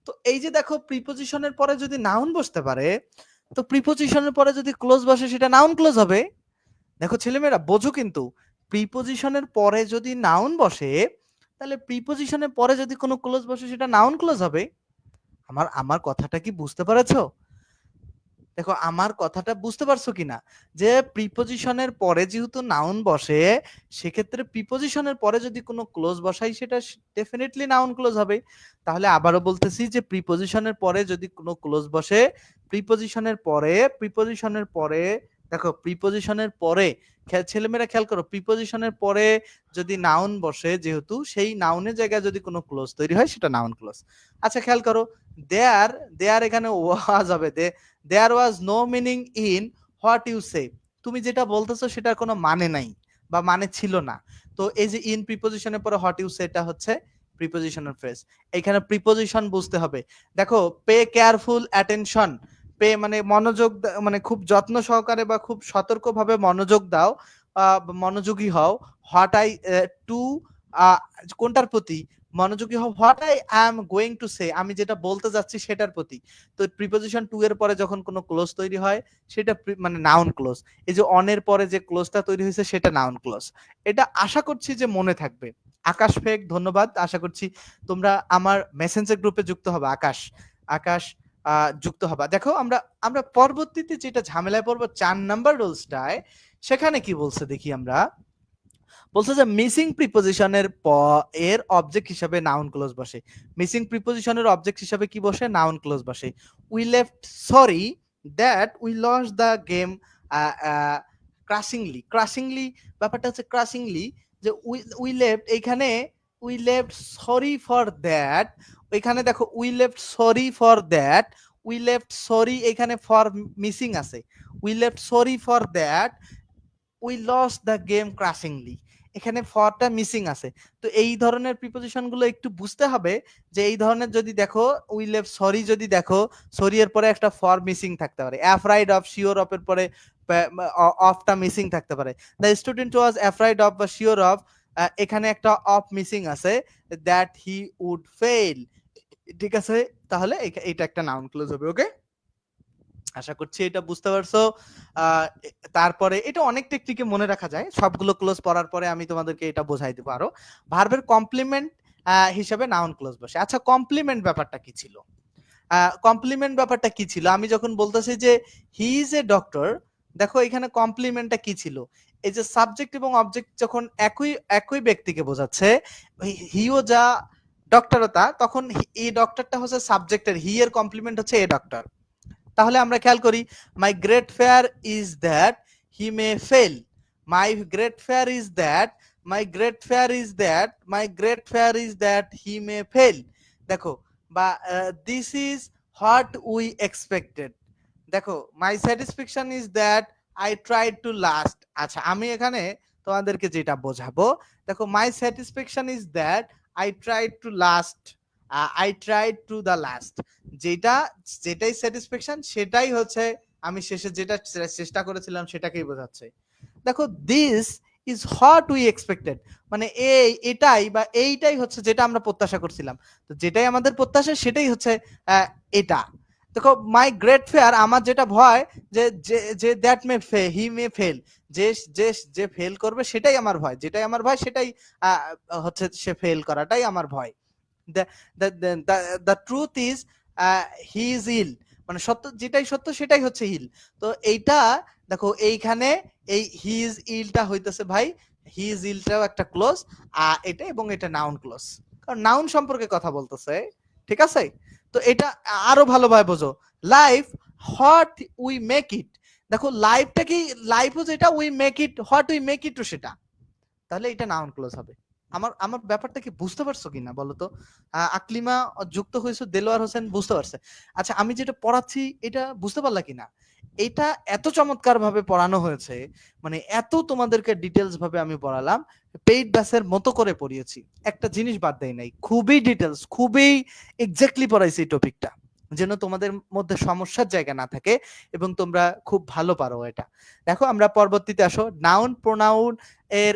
তো এই যে দেখো, প্রিপজিশনের পরে যদি নাউন বসতে পারে, তো প্রিপজিশনের পরে যদি ক্লোজ বসে সেটা নাউন ক্লোজ হবে। দেখো ছেলেমেয়েরা বোঝো, কিন্তু প্রিপজিশনের পরে যদি নাউন বসে, তাহলে প্রিপজিশনের পরে যদি কোনো ক্লোজ বসে সেটা নাউন ক্লোজ হবে। আমার কথাটা কি বুঝতে পেরেছো? দেখো, আমার কথাটা বুঝতে পারছো কিনা, যে প্রিপজিশনের পরে যেহেতু নাউন বসে, সেক্ষেত্রে প্রিপজিশনের পরে যদি কোনো ক্লোজ বসাই সেটা ডেফিনেটলি নাউন ক্লোজ হবে। তাহলে আবারও বলতেছি যে প্রিপজিশনের পরে যদি কোনো ক্লোজ বসে, প্রিপজিশনের পরে দেখো, প্রিপজিশনের পরে ছেলেমেয়েরা খেয়াল করো, প্রিপজিশনের পরে যদি নাউন বসে, যেহেতু সেই নাউনের জায়গায় যদি কোনো ক্লোজ তৈরি হয় সেটা নাউন ক্লোজ। আচ্ছা, খেয়াল করো, দেয়ার এখানে ওয়াজ হবে, there was no meaning in what you say. তুমি যেটা বলতেছো সেটার কোনো মানে নাই বা মানে ছিল না। তো এই যে ইন প্রিপজিশনের পরে হোয়াট ইউ সেটা হচ্ছে প্রিপজিশনাল ফ্রেজ। এখানে প্রিপজিশন বুঝতে হবে। দেখো, পে কেয়ারফুল অ্যাটেনশন, পে মানে মনোযোগ, মানে খুব যত্ন সহকারে বা খুব সতর্কভাবে মনোযোগ দাও, মনোযোগী হও। হোয়াট আই টু, কোনটার প্রতি মনোযোগী হও? What I am going to say, আমি যেটা বলতে যাচ্ছি সেটার প্রতি। তো প্রিপজিশন টু এর পরে যখন কোনো ক্লোজ তৈরি হয় সেটা মানে নাউন ক্লোজ। এই যে অন এর পরে যে ক্লোজটা তৈরি হয়েছে সেটা নাউন ক্লোজ। এটা আশা করছি যে মনে থাকবে। আকাশ ফেক, ধন্যবাদ। আশা করছি তোমরা আমার মেসেঞ্জার গ্রুপে যুক্ত হবে। আকাশ আকাশ যুক্ত হবা। দেখো, আমরা আমরা পরবর্তীতে যেটা ঝামেলায় পড়বো 4 নাম্বার রুলসটায়, সেখানে কি বলছে দেখি আমরা। বলছে যে মিসিং প্রিপজিশনের এর অবজেক্ট হিসাবে নাউন ক্লোজ বসে। মিসিং প্রিপজিশনের অবজেক্ট হিসাবে কি বসে? নাউন ক্লোজ বসে। We left sorry that we lost the game crushingly. Crushingly ব্যাপারটা হচ্ছে ক্রাশিংলি, যে উই লেফট, এইখানে we left sorry for that. এখানে দেখো, we left sorry for that, we left sorry, এখানে ফর মিসিং আছে। We left sorry for that we lost the game crushingly, এখানে ফরটা মিসিং আছে। তো এই ধরনের প্রিপজিশন গুলো একটু বুঝতে হবে, যে এই ধরনের যদি দেখো, উই লেফট সরি, যদি দেখো সরি এর পরে একটা ফর মিসিং থাকতে পারে, অ্যাফ্রাইড অফ, শিওর অফ এর পরে অফটা মিসিং থাকতে পারে। The student was afraid of বা শিওর অফ, এখানে একটা অফ মিসিং আছে, দ্যাট হি উড ফেল। ঠিক আছে, তাহলে এটা একটা নাউন ক্লোজ হবে। ওকে, আশা করছি এটা বুঝতে পারছো। তারপরে এটা অনেক টেকনিকে মনে রাখা যায়, সবগুলো ক্লোজ পড়ার পরে আমি তোমাদেরকে এটা বোঝাই দেবো আরো। ভার্বের কমপ্লিমেন্ট হিসেবে নাউন ক্লোজ বসে। আচ্ছা, কমপ্লিমেন্ট ব্যাপারটা কি ছিল? আমি যখন বলতেছি যে হি ইজ এ ডক্টর, দেখো এখানে কমপ্লিমেন্টটা কি ছিল? এই যে সাবজেক্ট এবং অবজেক্ট যখন একই একই ব্যক্তিকে বোঝাচ্ছে, হিও যা ডক্টরও তা, তখন এই ডক্টরটা হচ্ছে সাবজেক্টের, হি এর কমপ্লিমেন্ট হচ্ছে এ ডক্টর। তাহলে আমরা খেয়াল করি, my great fear is that he may fail. My great fear is that, my great fear is that, my great fear is that he may fail. দেখো, বা this is what we expected. দেখো, my satisfaction is that I tried to last. আচ্ছা, আমি এখানে তোমাদেরকে যেটা বোঝাবো, দেখো, my satisfaction is that I tried to last, I tried to the last. যেটা যেটাই স্যাটিসফ্যাকশন সেটাই হচ্ছে আমি শেষে যেটা চেষ্টা করেছিলাম সেটাকেই বোঝাচ্ছে। দেখো, this is what we expected, মানে এটাই বা এইটাই হচ্ছে যেটা আমরা প্রত্যাশা করছিলাম। তো যেটাই আমাদের প্রত্যাশা সেটাই হচ্ছে এটা। দেখো, মাই গ্রেট ফেয়ার, আমার যেটা ভয়, যে যে that may he may fail, যে যে যে ফেল করবে সেটাই আমার ভয়, যেটাই আমার ভয় সেটাই হচ্ছে সে ফেল করাটাই আমার ভয়। The truth is he is ill, মানে সত্য, যেটাই সত্য সেটাই হচ্ছে ইল। তো এইটা দেখো, এইখানে এই হি ইজ ইলটা হইতেছে ভাই, হি ইজ ইলটাও একটা ক্লোজ, এটা এবং এটা নাউন ক্লোজ, কারণ নাউন সম্পর্কে কথা বলতেছে। ঠিক আছে, তো এটা আরো ভালোভাবে বোঝো। Life what we make it, দেখো লাইফটা কি, লাইফও যেটা, we make it, what we make it সেটা, তাহলে এটা নাউন ক্লোজ হবে। আমার আমার ব্যাপারটা কি বুঝতে পারছো কিনা বলো তো? আকলিমা যুক্ত হয়েছে, দেলোয়ার হোসেন বুঝতে পারছে। আচ্ছা, আমি যেটা পড়াচ্ছি এটা বুঝতে পারলা কিনা? এটা এত চমৎকার ভাবে পড়ানো হয়েছে, মানে এত তোমাদেরকে ডিটেলস ভাবে আমি পড়ালাম, পেইড ব্যাচের মতো করে পড়িয়েছি, একটা জিনিস বাদ দেই নাই, খুবই ডিটেলস, খুবই এক্স্যাক্টলি পড়াইছি এই টপিকটা, যেন তোমাদের মধ্যে সমস্যার জায়গা না থাকে এবং তোমরা খুব ভালো পারো এটা। দেখো আমরা পরবর্তীতে আসো, নাউন প্রোনাউন এর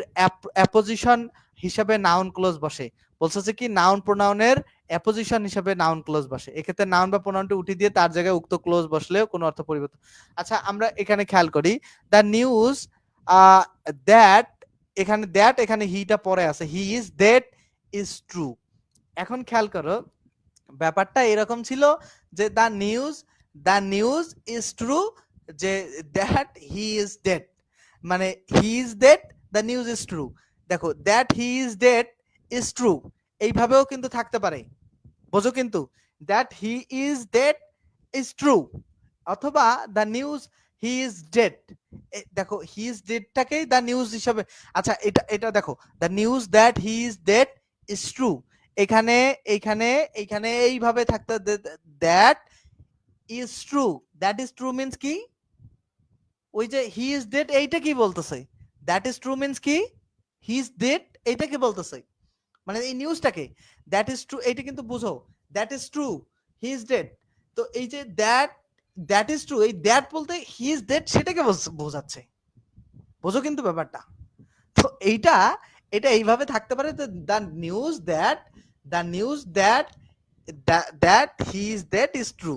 অ্যাপোজিশন হিসাবে নাউন ক্লোজ বসে। বলছে কি নাউন প্রোনাউনের অ্যাপোজিশন হিসাবে নাউন ক্লোজ বসে, এক্ষেত্রে নাউন বা প্রোনাউনটি উঠিয়ে দিয়ে তার জায়গায় উক্ত ক্লোজ বসলেও কোনো অর্থ পরিবর্তন। আচ্ছা আমরা এখানে খেয়াল করি, দ্য নিউজ দ্যাট, এখানে দ্যাট, এখানে হিটা পরে আছে, he is dead is true. এখন খেয়াল করো ব্যাপারটা এরকম ছিল যে দ্য নিউজ ইজ ট্রু, যে দ্যাট হি ইজ ডেড, মানে he is dead, the news is true. দেখো that he is dead is true, এইভাবেও কিন্তু থাকতে পারে, বোঝো কিন্তু, that he is dead is true, অথবা the news he is dead, দেখো হি ইজ ডেডটাকেই দ্য নিউজ হিসাবে, আচ্ছা এটা এটা দেখো, the news that he is dead is true, এখানে এখানে এখানে এইভাবে থাকতে, that is true, that is true means কি, ওই যে হি ইজ ডেড এইটা কি বলতেছে, দ্যাট ইজ ট্রু মিন্স কি, হি ইজ ডেড এইটা কি বলতেছে, মানে এই নিউজটাকে, দ্যাট ইজ ট্রু এইটা কিন্তু বুঝো, that is true, he is dead, তো এই যে দ্যাট ইজ ট্রু, এই দ্যাট বলতে হি ইজ ডেড সেটাকে বোঝাচ্ছে, বোঝো কিন্তু ব্যাপারটা। তো এইটা এটা এইভাবে থাকতে পারে, the news that, the news that that he is dead is true,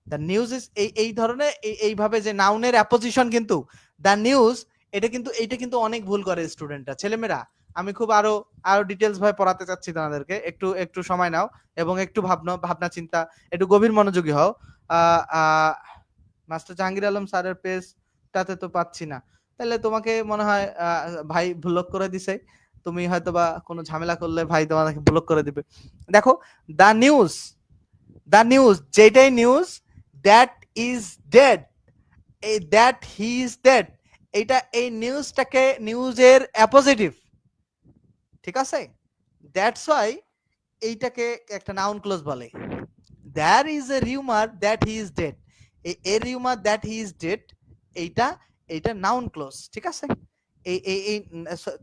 the news is এই ধরনের এইভাবে যে নাউনের অ্যাপোজিশন কিন্তু দ্য নিউজ, এটা কিন্তু অনেক ভুল করে স্টুডেন্টরা, ছেলেমেয়েরা। আমি খুব আরো আরো ডিটেলস ভাবে পড়াতে চাচ্ছি তোমাদেরকে, একটু একটু সময় নাও এবং একটু ভাবনা চিন্তা, একটু গভীর মনোযোগী হও। মাস্টার জাহাঙ্গীর আলম স্যারের পেজটাতে তো পাচ্ছি না, তাহলে তোমাকে মনে হয় ভাই ব্লক করে দিছে, তুমি হয়তো বা কোনো ঝামেলা করলে ভাই তোমাকে ব্লক করে দিবে। দেখো দ্য নিউজ, দ্য নিউজ যেটাই নিউজ, দ্যাট ইজ ডেড, এই দ্যাট হি ইজ ডেড, এটা এই নিউজটাকে নিউজের অ্যাপোজিটিভ, ঠিক আছে, দ্যাটস ওয়াই এইটাকে একটা নাউন ক্লোজ বলে। There is a rumour that he is dead, এই rumour that he is dead, এইটা এইটা নাউন ক্লোজ, ঠিক আছে, এই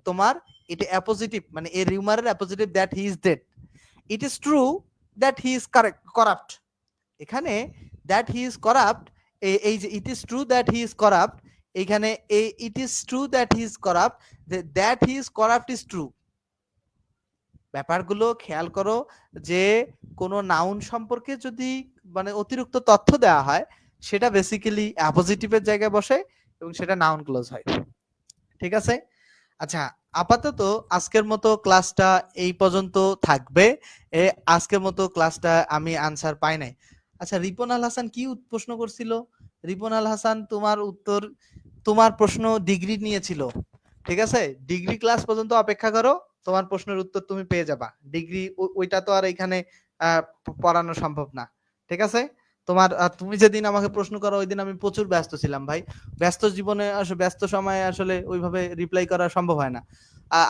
তোমার এটা অ্যাপোজিটিভ, মানে এই রিউমারের appositive that he is dead, it is true that he is corrupt, এখানে দ্যাট হি ইজ করাপ্ট, এই যে it is true that he is corrupt, এখানে এই it is true that he is corrupt, that he is corrupt is true. ব্যাপারগুলো খেয়াল করো, যে কোনো নাউন সম্পর্কে যদি মানে অতিরিক্ত তথ্য দেওয়া হয়, সেটা বেসিক্যালি অ্যাপোজিটিভের জায়গায় বসে এবং সেটা নাউন ক্লোজ হয়, ঠিক আছে। আচ্ছা আপাতত আজকের মতো ক্লাসটা এই পর্যন্ত থাকবে, আজকের মতো ক্লাসটা আমি আনসার পাই নাই। আচ্ছা রিপন আল হাসান কি প্রশ্ন করছিল, রিপন আল হাসান তোমার উত্তর, তোমার প্রশ্ন ডিগ্রি নিয়েছিল, ঠিক আছে, ডিগ্রি ক্লাস পর্যন্ত অপেক্ষা করো, তোমার প্রশ্নের উত্তর তুমি পেয়ে যাবা, ডিগ্রি ওইটা তো আর এখানে পড়ানো সম্ভব না, ঠিক আছে। তোমার তুমি যেদিন আমাকে প্রশ্ন করো ওই দিন আমি প্রচুর ব্যস্ত ছিলাম ভাই, ব্যস্ত জীবনে আসলে ব্যস্ত সময়ে আসলে ওইভাবে রিপ্লাই করা সম্ভব হয় না,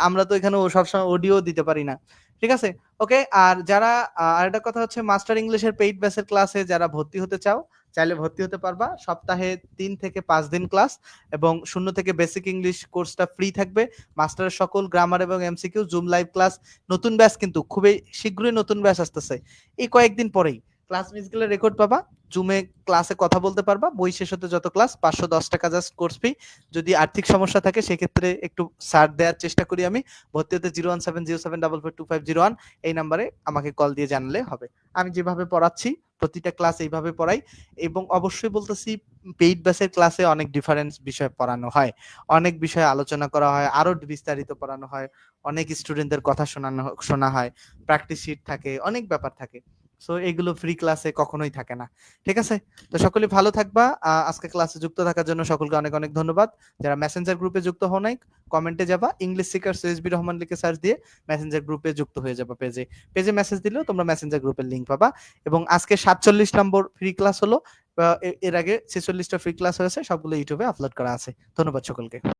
আমরা তো এখানে সবসময় অডিও দিতে পারি না, ঠিক আছে। ওকে, আর যারা আরেকটা কথা হচ্ছে, মাস্টার ইংলিশের পেইড ব্যাচের ক্লাসে যারা ভর্তি হতে চাও, চাইলে ভর্তি হতে পারবা, সপ্তাহে 3 থেকে 5 দিন ক্লাস, এবং 0 থেকে বেসিক ইংলিশ কোর্সটা ফ্রি থাকবে, মাস্টারের সকল গ্রামার এবং এমসিকিউ, জুম লাইভ ক্লাস, নতুন ব্যাচ কিন্তু খুবই শীঘ্রই নতুন ব্যাচ আসতেছে, এই কয়েকদিন পরেই ক্লাস মিস গেলে রেকর্ড পাবা, জুমে ক্লাসে কথা বলতে পারবা, বই শেষ হতে যত ক্লাস, 510 টাকা জাস্ট কোর্স ফি। যদি আর্থিক সমস্যা থাকে সেক্ষেত্রে একটু ছাড় দেওয়ার চেষ্টা করি আমি, ভর্তি হতে 01707042501 এই নাম্বারে আমাকে কল দিয়ে জানালে হবে। আমি যেভাবে পড়াচ্ছি প্রতিটা ক্লাস এইভাবে পড়াই, এবং অবশ্যই বলতেছি পেইড ব্যাচের ক্লাসে অনেক ডিফারেন্স বিষয় পড়ানো হয়, অনেক বিষয় আলোচনা করা হয়, আরো বিস্তারিত পড়ানো হয়, অনেক স্টুডেন্টদের কথা শোনা হয়, প্র্যাকটিস শিট থাকে, অনেক ব্যাপার থাকে, সো এগুলো ফ্রি ক্লাসে কখনোই থাকে না, ঠিক আছে। তো সকলে ভালো থাকবা, আজকে ক্লাসে যুক্ত থাকার জন্য সকলকে অনেক অনেক ধন্যবাদ। যারা মেসেঞ্জার গ্রুপে যুক্ত হও নাই, কমেন্টে যাবা, ইংলিশ সিকার এসবি রহমান লিখে সার্চ দিয়ে মেসেঞ্জার গ্রুপে যুক্ত হয়ে যাবা, পেজে পেজে মেসেজ দিলেও তোমরা মেসেঞ্জার গ্রুপের লিংক পাবা। এবং আজকে 47 নম্বর ফ্রি ক্লাস হলো, এর আগে 46টা ফ্রি ক্লাস হয়েছে, সবগুলো ইউটিউবে আপলোড করা আছে। ধন্যবাদ সকলকে।